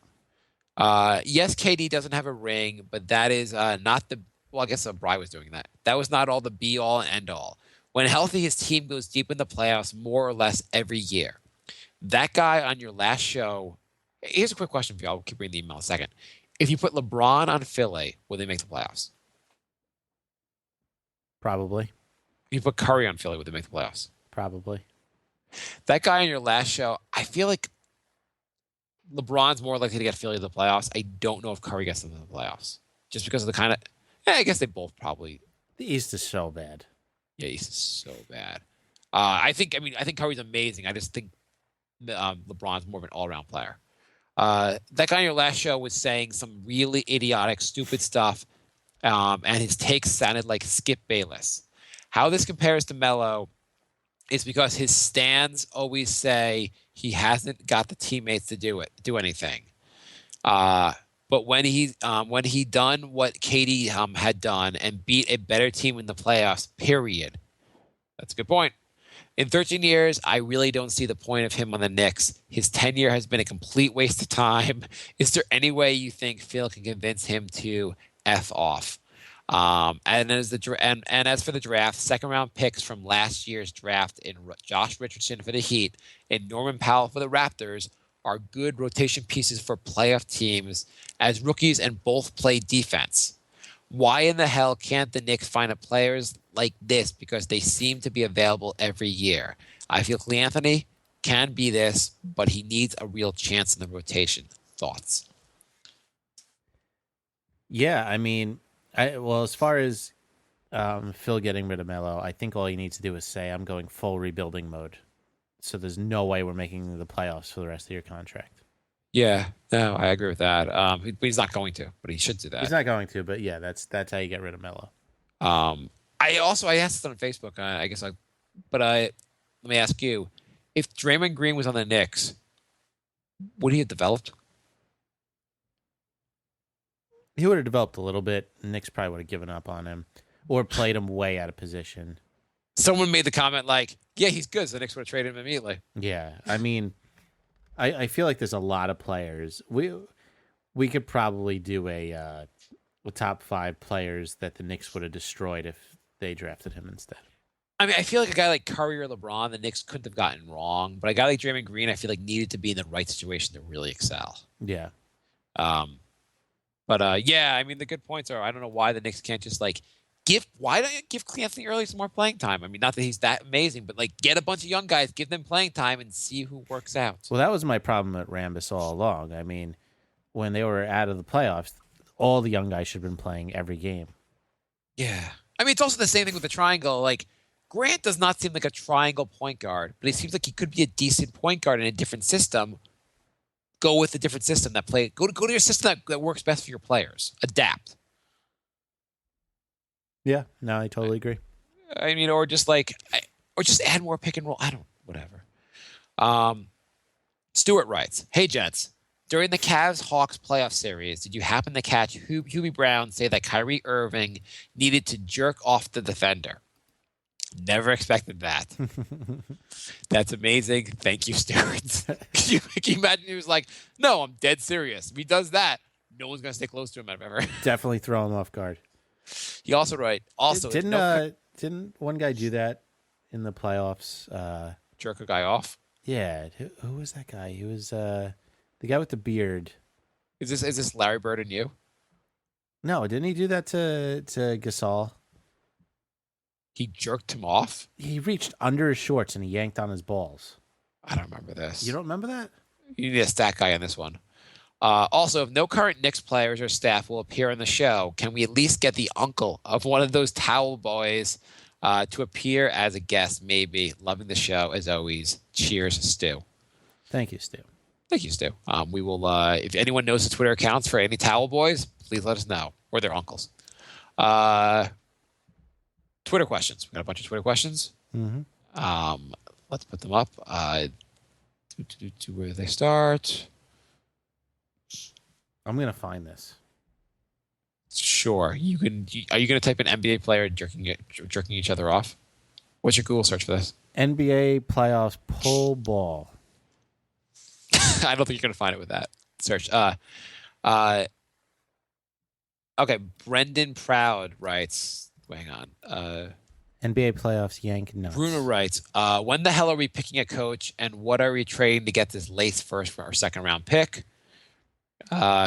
Yes, KD doesn't have a ring, but that is not the. Well, I guess Bry was doing that. That was not all the be-all and end-all. When healthy, his team goes deep in the playoffs more or less every year. That guy on your last show. Here's a quick question for you. I'll keep reading the email in a second. If you put LeBron on Philly, will they make the playoffs? Probably. If you put Curry on Philly, would they make the playoffs? Probably. That guy on your last show, I feel like LeBron's more likely to get Philly to the playoffs. I don't know if Curry gets them to the playoffs. Just because of the kind of... I guess they both probably... The East is so bad. Yeah, East is so bad. I think Curry's amazing. I just think LeBron's more of an all-around player. That guy on your last show was saying some really idiotic, stupid stuff, and his takes sounded like Skip Bayless. How this compares to Melo is because his stands always say he hasn't got the teammates to do anything. But when he done what Katie had done and beat a better team in the playoffs, period. That's a good point. In 13 years, I really don't see the point of him on the Knicks. His tenure has been a complete waste of time. Is there any way you think Phil can convince him to F off? And as for the draft, second round picks from last year's draft in Josh Richardson for the Heat and Norman Powell for the Raptors are good rotation pieces for playoff teams as rookies and both play defense. Why in the hell can't the Knicks find a players like this because they seem to be available every year? I feel Anthony can be this, but he needs a real chance in the rotation. Thoughts? Yeah, I mean, as far as Phil getting rid of Melo, I think all he needs to do is say, I'm going full rebuilding mode. So there's no way we're making the playoffs for the rest of your contract. Yeah, no, I agree with that. But he's not going to, but he should do that. He's not going to, but yeah, that's how you get rid of Melo. I asked this on Facebook. Let me ask you: if Draymond Green was on the Knicks, would he have developed? He would have developed a little bit. Knicks probably would have given up on him or played him way out of position. Someone made the comment like, "Yeah, he's good," so the Knicks would have traded him immediately. Yeah, I mean, I feel like there's a lot of players. We could probably do a top 5 players that the Knicks would have destroyed if they drafted him instead. I mean, I feel like a guy like Curry or LeBron, the Knicks couldn't have gotten wrong, but a guy like Draymond Green, I feel like needed to be in the right situation to really excel. Yeah. Yeah, I mean, the good points are, I don't know why the Knicks can't just why don't you give Anthony Early some more playing time? I mean, not that he's that amazing, but get a bunch of young guys, give them playing time, and see who works out. Well, that was my problem at Rambus all along. I mean, when they were out of the playoffs, all the young guys should have been playing every game. Yeah. I mean, it's also the same thing with the triangle. Grant does not seem like a triangle point guard, but he seems like he could be a decent point guard in a different system. Go with a different system go to your system that works best for your players. Adapt. Yeah, no, I totally agree. I mean, or just add more pick and roll. Whatever. Stewart writes, "Hey gents, during the Cavs-Hawks playoff series, did you happen to catch Hubie Brown say that Kyrie Irving needed to jerk off the defender? Never expected that. That's amazing. Thank you, Stewart." Can you imagine he was like, "No, I'm dead serious. If he does that, no one's going to stay close to him ever." Definitely throw him off guard. He also didn't one guy do that in the playoffs? Jerk a guy off? Yeah. Who was that guy? He was the guy with the beard. Is this Larry Bird and you? No, didn't he do that to Gasol? He jerked him off? He reached under his shorts and he yanked on his balls. I don't remember this. You don't remember that? You need a stat guy on this one. Also, if no current Knicks players or staff will appear on the show, can we at least get the uncle of one of those towel boys to appear as a guest, maybe? Loving the show, as always. Cheers, Stu. Thank you, Stu. Thank you, Stu. We will, if anyone knows the Twitter accounts for any towel boys, please let us know. Or their uncles. Twitter questions. We got a bunch of Twitter questions. Mm-hmm. Let's put them up. Where do they start? I'm gonna find this. Sure. You can. Are you going to type in NBA player jerking each other off? What's your Google search for this? NBA playoffs pull ball. I don't think you're going to find it with that search. Okay. Brendan Proud writes. Hang on. NBA playoffs yank nuts. Bruno writes, when the hell are we picking a coach, and what are we trading to get this late first or second round pick?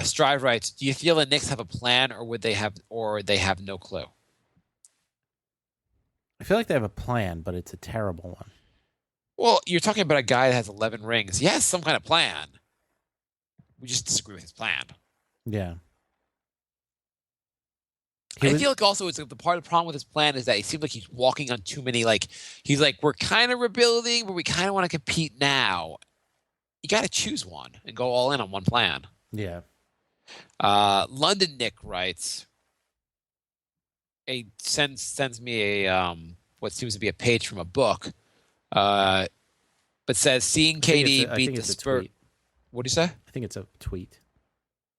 Strive writes, do you feel the Knicks have a plan, or they have no clue? I feel like they have a plan, but it's a terrible one. Well, you're talking about a guy that has 11 rings. He has some kind of plan. We just disagree with his plan. Yeah. I feel like also it's like the part of the problem with his plan is that it seems like he's walking on too many. Like he's like, we're kind of rebuilding, but we kind of want to compete now. You got to choose one and go all in on one plan. Yeah. London Nick writes, sends me a what seems to be a page from a book, but says seeing KD beat the Spurs. What do you say? I think it's a tweet.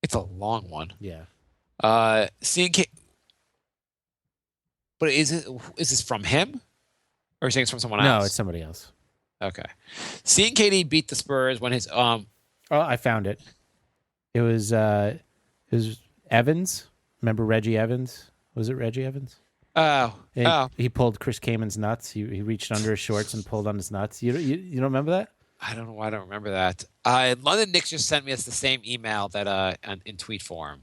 It's a long one. Yeah. Seeing K. But is this from him, or are you saying it's from someone else? No, it's somebody else. Okay. Seeing KD beat the Spurs when his Oh, I found it. It was Evans. Remember Reggie Evans? Was it Reggie Evans? He pulled Chris Kamen's nuts. He reached under his shorts and pulled on his nuts. You don't remember that? I don't know why I don't remember that. London Knicks just sent me the same email that in tweet form.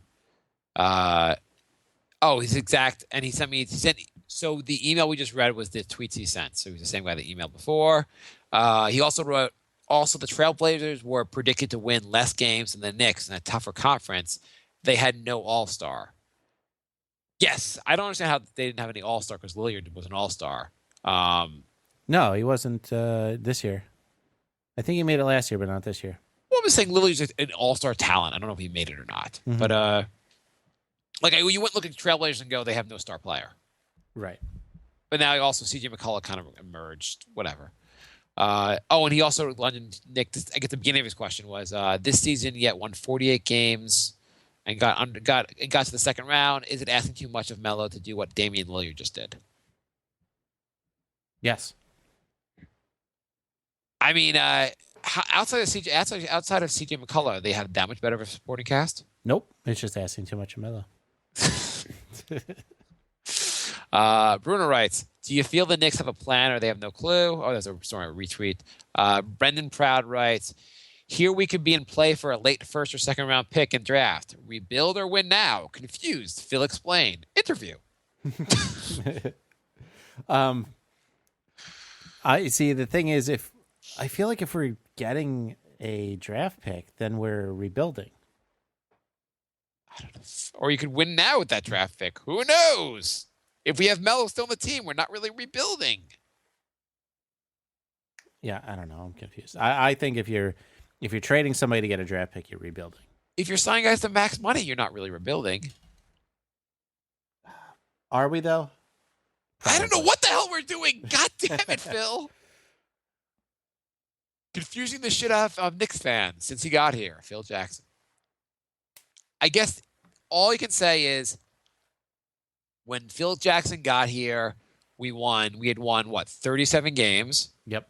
He's exact, and he sent. So the email we just read was the tweets he sent. So he's the same guy that emailed before. He also wrote. Also, the Trailblazers were predicted to win less games than the Knicks in a tougher conference. They had no All-Star. Yes, I don't understand how they didn't have any All-Star because Lillard was an All-Star. No, he wasn't this year. I think he made it last year, but not this year. Well, I'm just saying Lillard's an All-Star talent. I don't know if he made it or not. Mm-hmm. But you wouldn't look at the Trailblazers and go, they have no star player. Right. But now also CJ McCullough kind of emerged. Whatever. And he also, London Nick, I guess the beginning of his question was, this season yet won 48 games and got to the second round. Is it asking too much of Melo to do what Damian Lillard just did? Yes. I mean, outside of CJ McCullough, they have that much better of a supporting cast? Nope. It's just asking too much of Melo. Bruno writes, do you feel the Knicks have a plan or they have no clue? Oh, there's a retweet. Brendan Proud writes, here we could be in play for a late first or second round pick and draft. Rebuild or win now? Confused. Phil explain. Interview. I see. The thing is, I feel like if we're getting a draft pick, then we're rebuilding. I don't know. Or you could win now with that draft pick. Who knows? If we have Melo still on the team, we're not really rebuilding. Yeah, I don't know. I'm confused. I think if you're trading somebody to get a draft pick, you're rebuilding. If you're signing guys to max money, you're not really rebuilding. Are we though? Probably. I don't know what the hell we're doing. God damn it, Phil. Confusing the shit out of Knicks fans since he got here, Phil Jackson. I guess all you can say is when Phil Jackson got here, we had won, 37 games? Yep.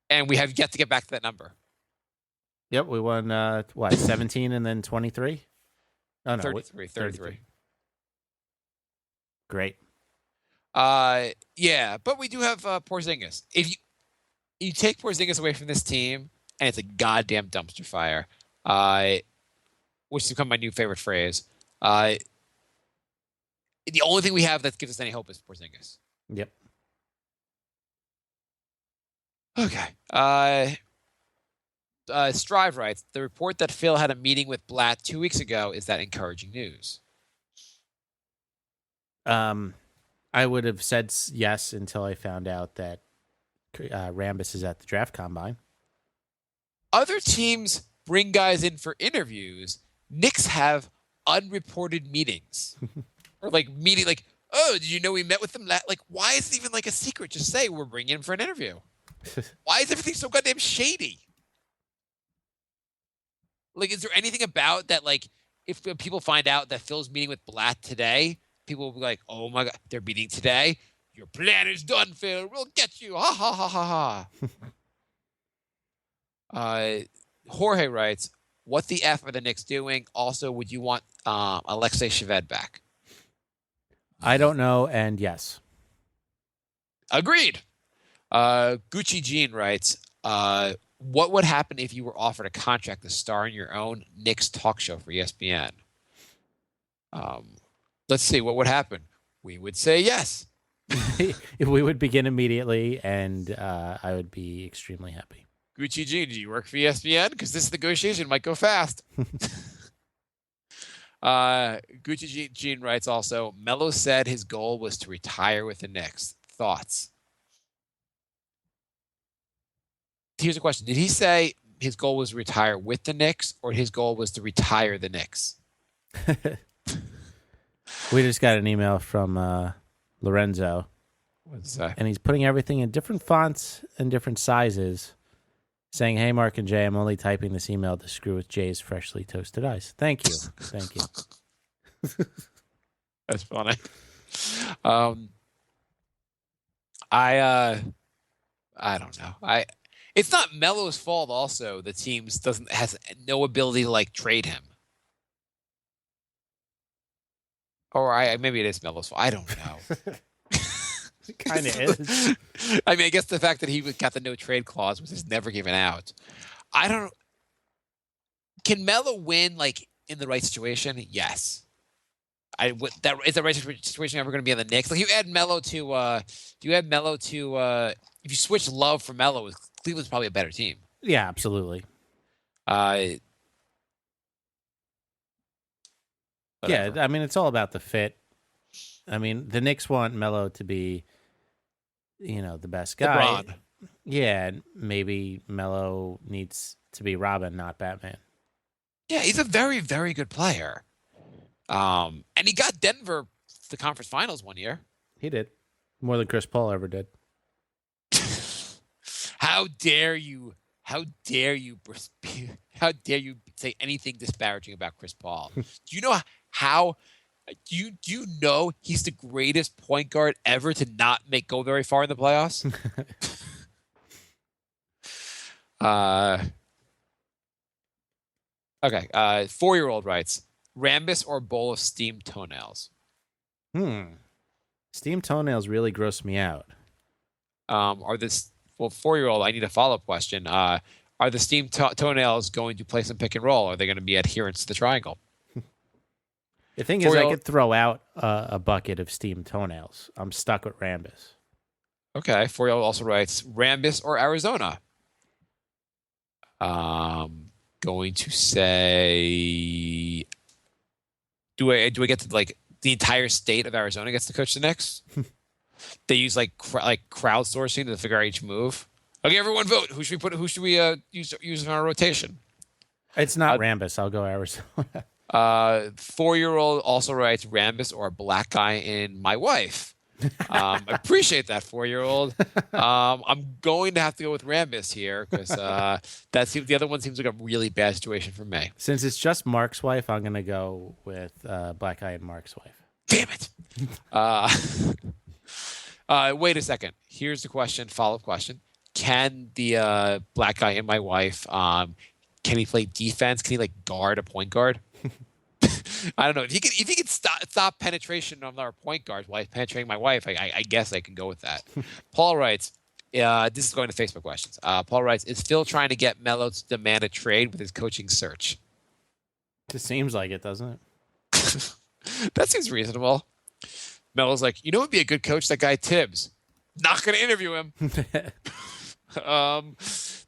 And we have yet to get back to that number. Yep, we won, 17 and then 23? Oh, no. 33. Great. Yeah, but we do have Porzingis. If you take Porzingis away from this team, and it's a goddamn dumpster fire, which has become my new favorite phrase, the only thing we have that gives us any hope is Porzingis. Yep. Okay. Strive writes, the report that Phil had a meeting with Blatt 2 weeks ago, is that encouraging news? I would have said yes until I found out that Rambis is at the draft combine. Other teams bring guys in for interviews. Knicks have unreported meetings. Or oh, did you know we met with them? Why is it even like a secret? Just say we're bringing him for an interview. Why is everything so goddamn shady? Is there anything about that, if people find out that Phil's meeting with Blatt today, people will be like, oh my God, they're meeting today? Your plan is done, Phil. We'll get you. Ha, ha, ha, ha, ha. Jorge writes, what the F are the Knicks doing? Also, would you want Alexei Shved back? I don't know, and yes. Agreed. Gucci Jean writes, what would happen if you were offered a contract to star in your own Knicks talk show for ESPN? Let's see, what would happen? We would say yes. We would begin immediately, and I would be extremely happy. Gucci Gene, do you work for ESPN? Because this negotiation might go fast. Gucci Gene writes also, Melo said his goal was to retire with the Knicks. Thoughts? Here's a question. Did he say his goal was to retire with the Knicks, or his goal was to retire the Knicks? We just got an email from Lorenzo. What's that? And he's putting everything in different fonts and different sizes, saying, "Hey, Mark and Jay, I'm only typing this email to screw with Jay's freshly toasted ice." Thank you. Thank you. That's funny. I don't know. It's not Melo's fault also the teams has no ability to like trade him. Or maybe it is Melo's fault. I don't know. It kind of is. I mean, I guess the fact that he got the no trade clause, which is never given out. I don't. Can Melo win like in the right situation? Yes. That is the right situation ever going to be on the Knicks? Like you add Melo to. If you switch Love for Melo, Cleveland's probably a better team. Yeah, absolutely. Whatever. Yeah, I mean, it's all about the fit. I mean, the Knicks want Melo to be, the best guy. LeBron. Yeah, and maybe Melo needs to be Robin, not Batman. Yeah, he's a very, very good player. And he got Denver to the conference finals one year. He did. More than Chris Paul ever did. How dare you? How dare you say anything disparaging about Chris Paul? Do you know how? Do you know he's the greatest point guard ever to not go very far in the playoffs? Okay. 4-year-old writes, Rambus or bowl of steamed toenails? Steamed toenails really gross me out. 4-year-old, I need a follow-up question. Are the steamed toenails going to play some pick and roll? Or are they going to be adherents to the triangle? The thing is, I could throw out a bucket of steamed toenails. I'm stuck with Rambus. Okay. 4-year-old also writes, Rambus or Arizona? Going to say, do I get to like the entire state of Arizona gets to coach the Knicks? They use like crowdsourcing to figure out each move. Okay, everyone vote. Who should we use in our rotation? It's not Rambus. I'll go Arizona. 4-year-old also writes Rambus or a black guy in My Wife. I appreciate that 4-year-old. I'm going to have to go with Rambus here because the other one seems like a really bad situation for me. Since it's just Mark's wife, I'm going to go with black guy and Mark's wife. Damn it. Wait a second. Here's the question. Follow-up question. Can the black guy in My Wife, can he play defense? Can he like guard a point guard? I don't know. If he can stop penetration on our point guards while he's penetrating my wife, I guess I can go with that. Paul writes, this is going to Facebook questions. Paul writes, is Phil trying to get Melo to demand a trade with his coaching search? It seems like it, doesn't it? That seems reasonable. Melo's like, it would be a good coach, that guy Tibbs. Not going to interview him.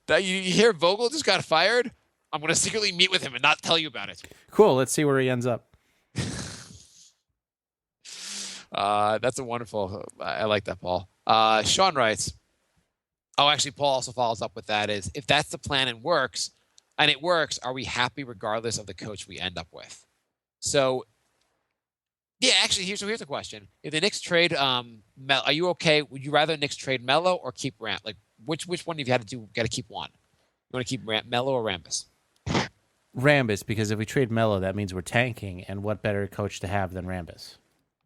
You hear Vogel just got fired? I'm going to secretly meet with him and not tell you about it. Cool. Let's see where he ends up. That's a wonderful. I like that, Paul. Sean writes. Oh, actually, Paul also follows up with that. Is if that's the plan and it works, are we happy regardless of the coach we end up with? So, yeah, actually, here's the question: if the Knicks trade, Melo, are you okay? Would you rather Knicks trade Melo or keep Ram? Like, which one have you had to do? Got to keep one. You want to keep Melo or Rambus? Rambus, because if we trade Melo, that means we're tanking, and what better coach to have than Rambus?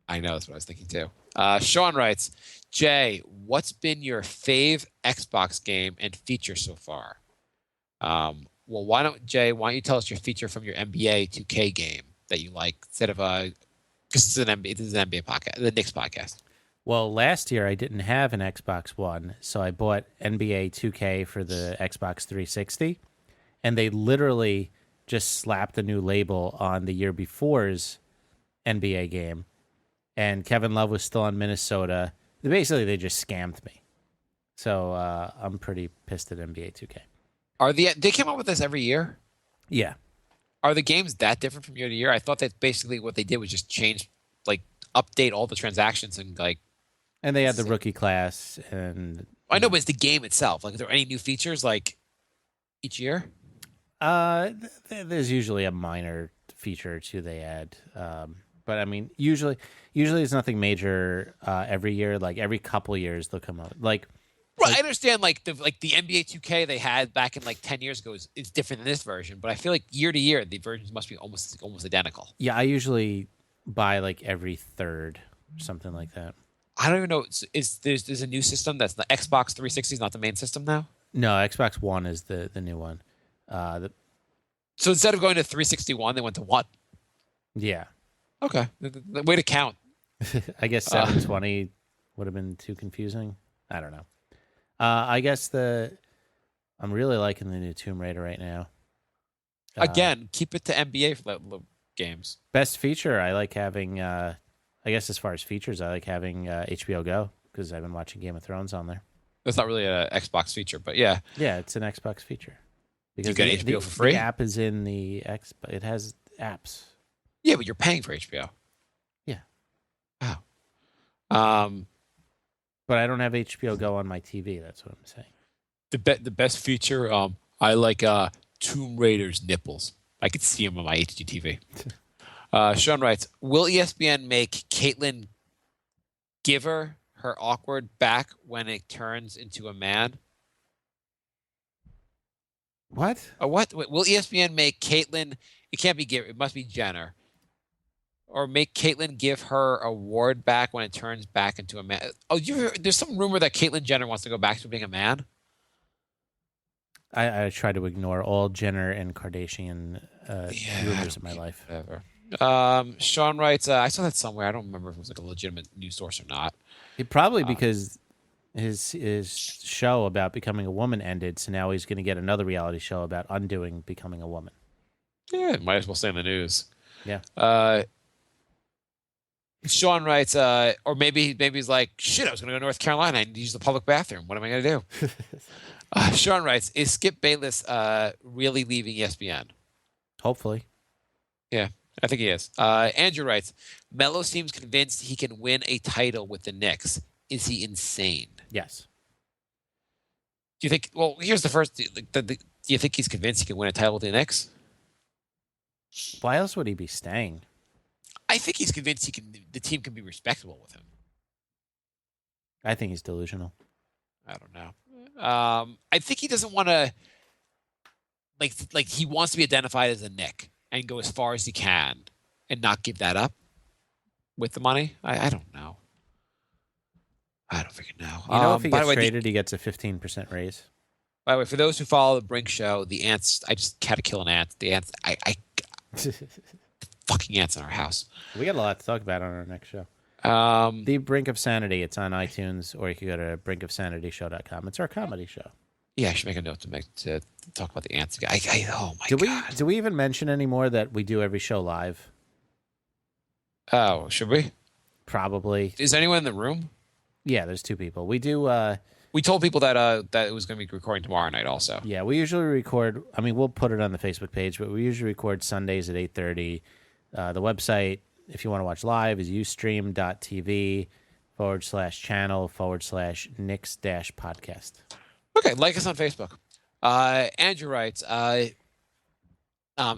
I know, that's what I was thinking too. Sean writes, Jay, what's been your fave Xbox game and feature so far? Well, why don't you tell us your feature from your NBA 2K game that you like instead of because this is an NBA podcast, the Knicks podcast. Well, last year I didn't have an Xbox One, so I bought NBA 2K for the Xbox 360, and they literally just slapped a new label on the year before's NBA game. And Kevin Love was still on Minnesota, Basically, they just scammed me. So I'm pretty pissed at NBA 2K. They came up with this every year? Yeah. Are the games that different from year to year? I thought that basically what they did was just change, like, update all the transactions and, like... And they had the rookie class and... I know, but it's the game itself. Like, are there any new features, like, each year? There's usually a minor feature or two they add. But, I mean, usually it's nothing major every year. Like, every couple years they'll come out. Like... Right, I understand, like the NBA 2K they had back in like 10 years ago is different than this version, but I feel like year to year the versions must be almost identical. Yeah, I usually buy like every third, something like that. I don't even know. There's a new system that's the Xbox 360 is not the main system now? No, Xbox One is the new one. So instead of going to 361, they went to what? Yeah. Okay, the way to count. I guess 720 would have been too confusing. I don't know. I guess I'm really liking the new Tomb Raider right now. Again, keep it to NBA for the games. Best feature, I like having, I guess as far as features, I like having HBO Go because I've been watching Game of Thrones on there. That's not really an Xbox feature, but yeah. Yeah, it's an Xbox feature. Because you get HBO for free? The app is in the it has apps. Yeah, but you're paying for HBO. Yeah. Wow. But I don't have HBO Go on my TV. That's what I'm saying. The best feature, I like Tomb Raider's nipples. I could see them on my HDTV. Sean writes, will ESPN make Caitlyn give her awkward back when it turns into a man? What? What? Will ESPN make Caitlyn, it can't be Giver, it must be Jenner, or make Caitlyn give her award back when it turns back into a man? Oh, there's some rumor that Caitlyn Jenner wants to go back to being a man? I try to ignore all Jenner and Kardashian rumors in my life. Whatever. Sean writes, I saw that somewhere. I don't remember if it was like a legitimate news source or not. Probably because his show about becoming a woman ended, so now he's going to get another reality show about undoing becoming a woman. Yeah, might as well stay in the news. Yeah. Sean writes, or maybe he's like, shit, I was going to go to North Carolina and use the public bathroom. What am I going to do? Sean writes, is Skip Bayless really leaving ESPN? Hopefully. Yeah, I think he is. Andrew writes, Melo seems convinced he can win a title with the Knicks. Is he insane? Yes. Do you think, well, here's the first, do you think he's convinced he can win a title with the Knicks? Why else would he be staying? I think he's convinced the team can be respectable with him. I think he's delusional. I don't know. I think he doesn't want to, like he wants to be identified as a Knick and go as far as he can and not give that up with the money. I don't know. I don't freaking know. You know, if he gets traded, he gets a 15% raise. By the way, for those who follow the Brink Show, the ants, I just had to kill an ant. The ants, fucking ants in our house. We got a lot to talk about on our next show. The Brink of Sanity. It's on iTunes, or you can go to brinkofsanityshow.com. It's our comedy show. Yeah, I should make a note to talk about the ants again. Oh my god! Do we even mention anymore that we do every show live? Oh, should we? Probably. Is anyone in the room? Yeah, there's two people. We do. We told people that it was going to be recording tomorrow night. Also. Yeah, we usually record. I mean, we'll put it on the Facebook page, but we usually record Sundays at 8:30. The website, if you want to watch live, is ustream.tv/channel/Knicks-podcast. Okay, like us on Facebook. Andrew writes,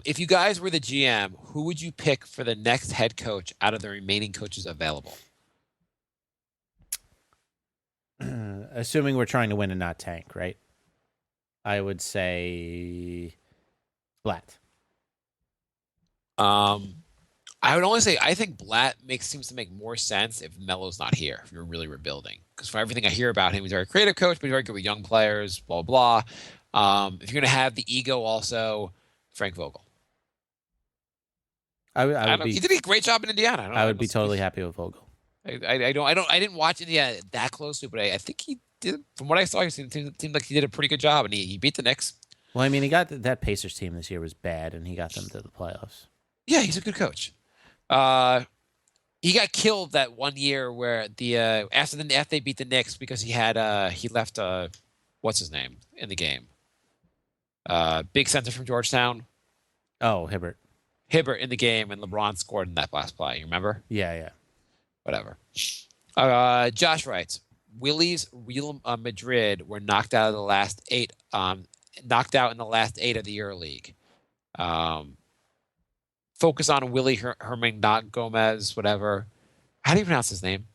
if you guys were the GM, who would you pick for the next head coach out of the remaining coaches available? Assuming we're trying to win and not tank, right? I would say Blatt. I would only say I think Blatt seems to make more sense if Melo's not here, if you're really rebuilding. Because from everything I hear about him, he's a very creative coach, but he's very good with young players, blah, blah. If you're going to have the ego also, Frank Vogel. He did a great job in Indiana. I would be totally happy with Vogel. I didn't watch Indiana that closely, but I think he did. From what I saw, it seemed like he did a pretty good job, and he beat the Knicks. Well, I mean, he got that Pacers team this year was bad, and he got them to the playoffs. Yeah, he's a good coach. He got killed that one year where after they beat the Knicks because he left what's his name in the game, big center from Georgetown, Oh, Hibbert. Hibbert in the game, and LeBron scored in that last play. You remember? Yeah. Whatever. Josh writes, Willie's Real Madrid were knocked out of the last 8. Knocked out in the last 8 of the EuroLeague. Focus on Willie Herman, not Gomez, whatever. How do you pronounce his name?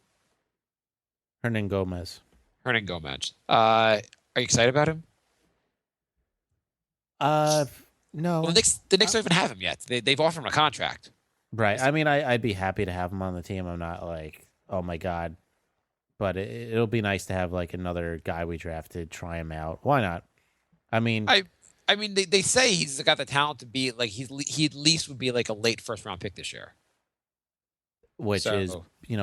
Hernan Gomez. Hernan Gomez. Are you excited about him? No. Well, the Knicks don't even have him yet. They've offered him a contract. Right. I mean, I'd be happy to have him on the team. I'm not like, oh my God. But it'll be nice to have like another guy we drafted, try him out. Why not? I mean, they say he's got the talent to be like he at least would be like a late first round pick this year, which is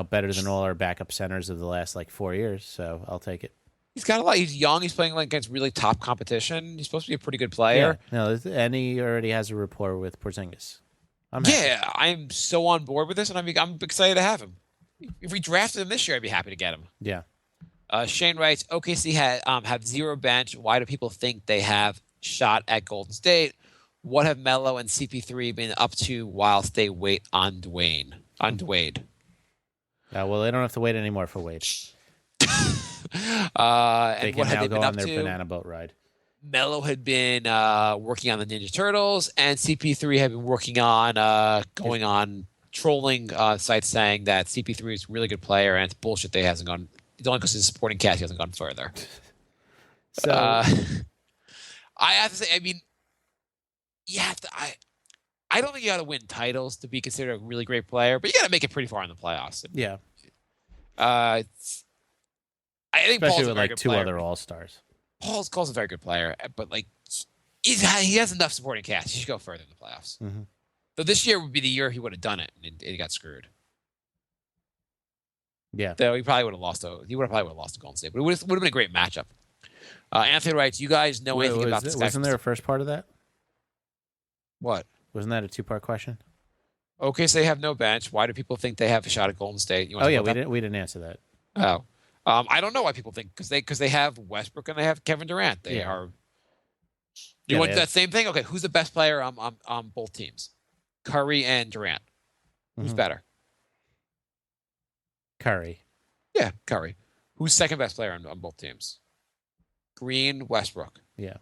better than all our backup centers of the last like 4 years. So I'll take it. He's got a lot. He's young. He's playing like against really top competition. He's supposed to be a pretty good player. Yeah. No, and he already has a rapport with Porzingis. I'm so on board with this, and I'm excited to have him. If we drafted him this year, I'd be happy to get him. Yeah. Shane writes, OKC have zero bench. Why do people think they have shot at Golden State? What have Melo and CP3 been up to whilst they wait on Dwayne? Well, they don't have to wait anymore for Wade. They can now go on their banana boat ride. Melo had been working on the Ninja Turtles, and CP3 had been working on going on trolling sites saying that CP3 is a really good player, and it's bullshit that he hasn't gone. It's only because he's a supporting cast he hasn't gone further. So I have to say, I mean, you have to. I don't think you got to win titles to be considered a really great player, but you got to make it pretty far in the playoffs. Yeah. I think Especially Paul's with like 2 other All-Stars. Paul's a very good player, but like he has enough supporting cast. He should go further in the playoffs. Mm-hmm. So this year would be the year he would have done it, and he got screwed. Yeah. So he probably would have lost to Golden State, but it would have been a great matchup. Anthony writes, "You guys know anything about this guy?" Wasn't there a first part of that? What? Wasn't that a 2-part question? Okay, so they have no bench. Why do people think they have a shot at Golden State? We didn't answer that. Oh, I don't know why people think because they have Westbrook and they have Kevin Durant. They are. You want that same thing? Okay, who's the best player on both teams? Curry and Durant. Who's better? Curry. Yeah, Curry. Who's second best player on both teams? Green, Westbrook. Yeah.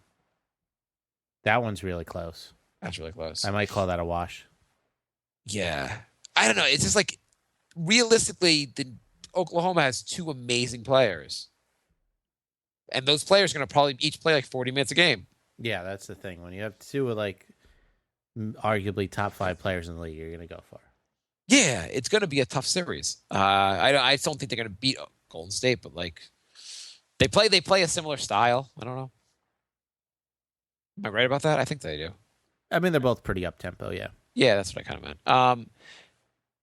That one's really close. That's really close. I might call that a wash. Yeah. I don't know. It's just like, realistically, Oklahoma has 2 amazing players. And those players are going to probably each play like 40 minutes a game. Yeah, that's the thing. When you have 2 of like arguably top 5 players in the league, you're going to go far. Yeah, it's going to be a tough series. I don't think they're going to beat Golden State, but like they play a similar style. I don't know. Am I right about that? I think they do. I mean, they're both pretty up-tempo, yeah. Yeah, that's what I kind of meant.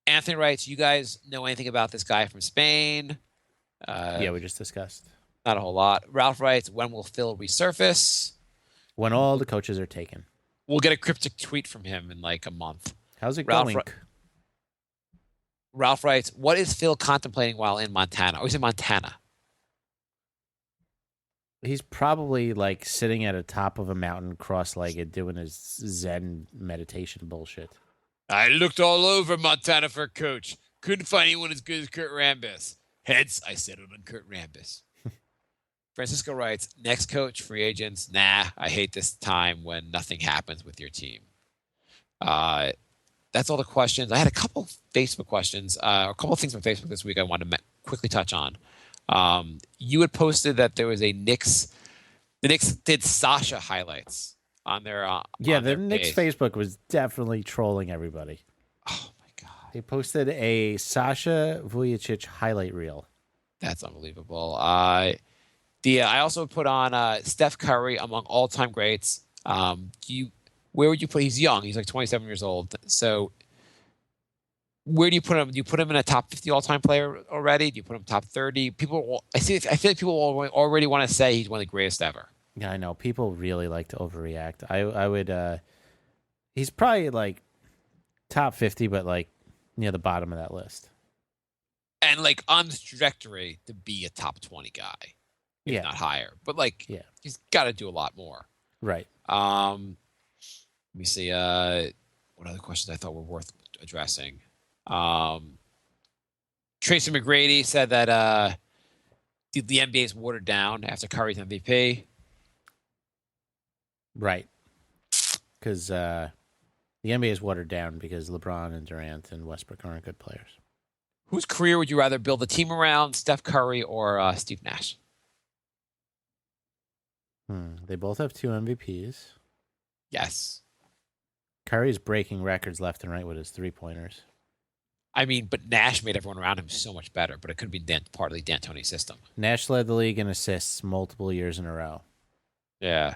Anthony writes, you guys know anything about this guy from Spain? Yeah, we just discussed. Not a whole lot. Ralph writes, when will Phil resurface? When all the coaches are taken. We'll get a cryptic tweet from him in like a month. How's it Ralph going? Ralph writes, what is Phil contemplating while in Montana? Oh, he's in Montana. He's probably like sitting at the top of a mountain cross-legged doing his Zen meditation bullshit. I looked all over Montana for a coach. Couldn't find anyone as good as Kurt Rambis. Hence, I settled on Kurt Rambis. Francisco writes, next coach, free agents. Nah, I hate this time when nothing happens with your team. That's all the questions. I had a couple Facebook questions, a couple of things from Facebook this week I wanted to quickly touch on. You had posted that there was a Knicks. The Knicks did Sasha highlights on their the Knicks Facebook was definitely trolling everybody. Oh my god! They posted a Sasha Vujacic highlight reel. That's unbelievable. I also put on Steph Curry among all-time greats. Where would you put? He's young. He's like 27 years old. So where do you put him? Do you put him in a top 50 all-time player already? Do you put him top 30? I feel like people already want to say he's one of the greatest ever. Yeah, I know. People really like to overreact. I would. He's probably like top 50, but like near the bottom of that list. and like on this trajectory to be a top 20 guy, if not higher. But like, he's got to do a lot more. Right. Let me see. What other questions I thought were worth addressing? Tracy McGrady said that the NBA is watered down after Curry's MVP. Right. Because the NBA is watered down because LeBron and Durant and Westbrook aren't good players. Whose career would you rather build a team around, Steph Curry or Steve Nash? They both have 2 MVPs. Yes. Curry's breaking records left and right with his 3-pointers. I mean, but Nash made everyone around him so much better, but it could be partly D'Antoni's system. Nash led the league in assists multiple years in a row. Yeah.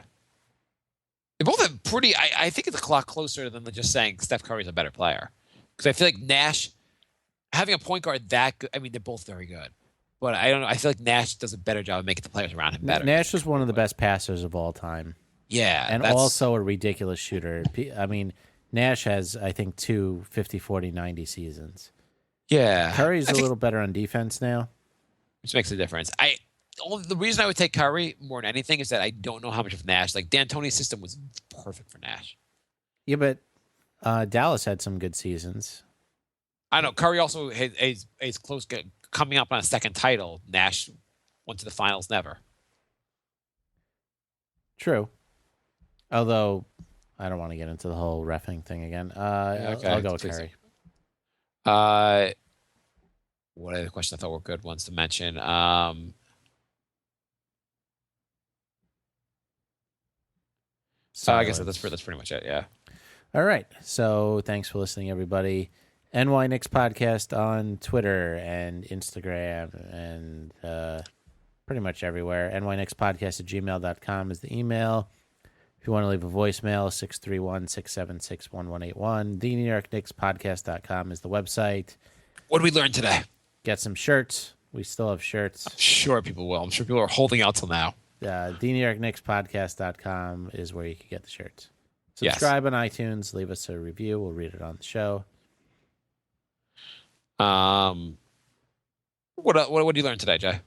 They both have pretty. I think it's a lot closer than just saying Steph Curry's a better player. Because I feel like Nash, having a point guard that good, I mean, they're both very good. But I don't know. I feel like Nash does a better job of making the players around him better. Nash was one of the best passers of all time. Yeah. And also a ridiculous shooter. I mean, Nash has, I think, 2 50, 40, 90 seasons. Yeah. Curry's a little better on defense now. Which makes a difference. The reason I would take Curry more than anything is that I don't know how much of Nash. Like, D'Antoni's system was perfect for Nash. Yeah, but Dallas had some good seasons. I know. Curry also is close, coming up on a second title. Nash went to the finals never. True. Although, I don't want to get into the whole reffing thing again. I'll go with Curry. What other questions I thought were good ones to mention? I guess that's pretty much it, yeah. All right. So thanks for listening, everybody. NY Knicks Podcast on Twitter and Instagram and pretty much everywhere. nyknickspodcast@gmail.com is the email. If you want to leave a voicemail, 631-676-1181. The New York Knicks Podcast.com is the website. What did we learn today? Get some shirts. We still have shirts. I'm sure people will. I'm sure people are holding out till now. The New York Knicks Podcast.com is where you can get the shirts. Subscribe on iTunes. Leave us a review. We'll read it on the show. What did you learn today, Jay?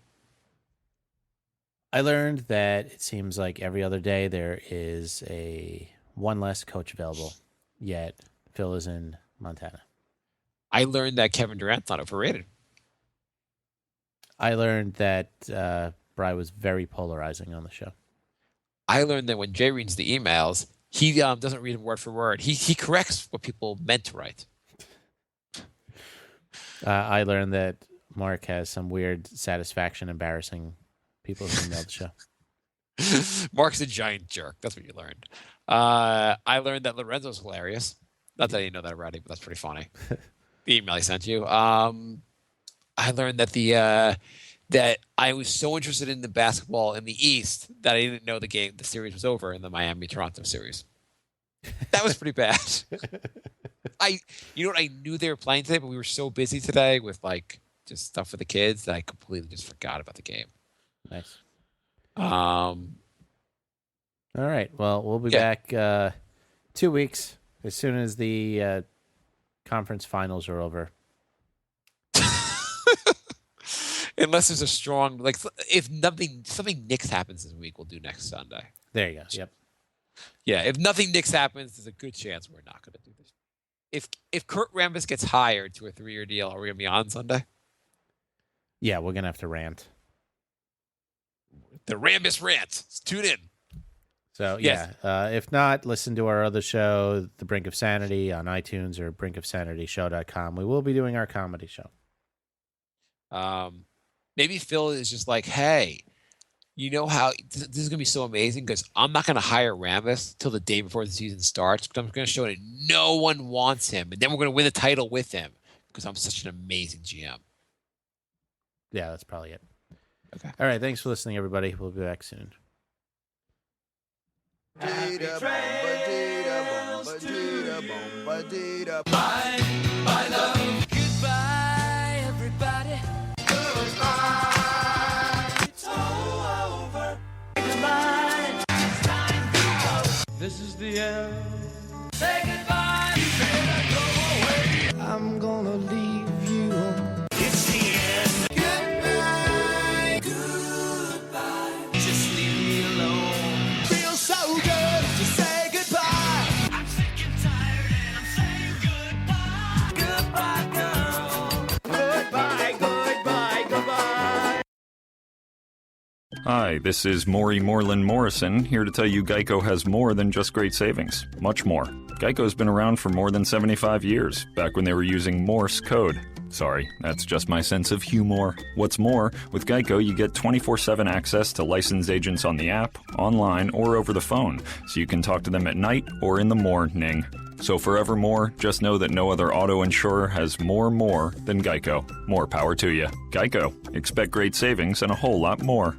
I learned that it seems like every other day there is one less coach available, yet Phil is in Montana. I learned that Kevin Durant's not overrated. I learned that Bry was very polarizing on the show. I learned that when Jay reads the emails, he doesn't read them word for word. He corrects what people meant to write. I learned that Mark has some weird satisfaction embarrassing people who emailed the show. Mark's a giant jerk. That's what you learned. I learned that Lorenzo's hilarious. Not that you know that already, but that's pretty funny. The email he sent you. I learned that that I was so interested in the basketball in the East that I didn't know the series was over in the Miami-Toronto series. That was pretty bad. You know what? I knew they were playing today, but we were so busy today with like just stuff for the kids that I completely just forgot about the game. Nice. All right. Well, we'll be back 2 weeks as soon as the conference finals are over. Unless there's a strong, like, if something Knicks happens this week, we'll do next Sunday. There you go. Yep. Yeah, if nothing Knicks happens, there's a good chance we're not going to do this. If Kurt Rambis gets hired to a 3-year deal, are we going to be on Sunday? Yeah, we're going to have to rant. The Rambis rant. Tune in. So, yeah, if not, listen to our other show, The Brink of Sanity, on iTunes or brinkofsanityshow.com. We will be doing our comedy show. Maybe Phil is just like, hey, you know how this is going to be so amazing because I'm not going to hire Rambis till the day before the season starts because I'm going to show that no one wants him. And then we're going to win the title with him because I'm such an amazing GM. Yeah, that's probably it. Okay. All right. Thanks for listening, everybody. We'll be back soon. Goodbye, everybody. It's all over. Goodbye. It's time to go. This is the end. Say goodbye. You better go away. I'm gonna leave you. It's the end. Hi, this is Maury Moreland Morrison, here to tell you Geico has more than just great savings. Much more. Geico's been around for more than 75 years, back when they were using Morse code. Sorry, that's just my sense of humor. What's more, with Geico you get 24/7 access to licensed agents on the app, online, or over the phone, so you can talk to them at night or in the morning. So forevermore, just know that no other auto insurer has more than Geico. More power to you. Geico. Expect great savings and a whole lot more.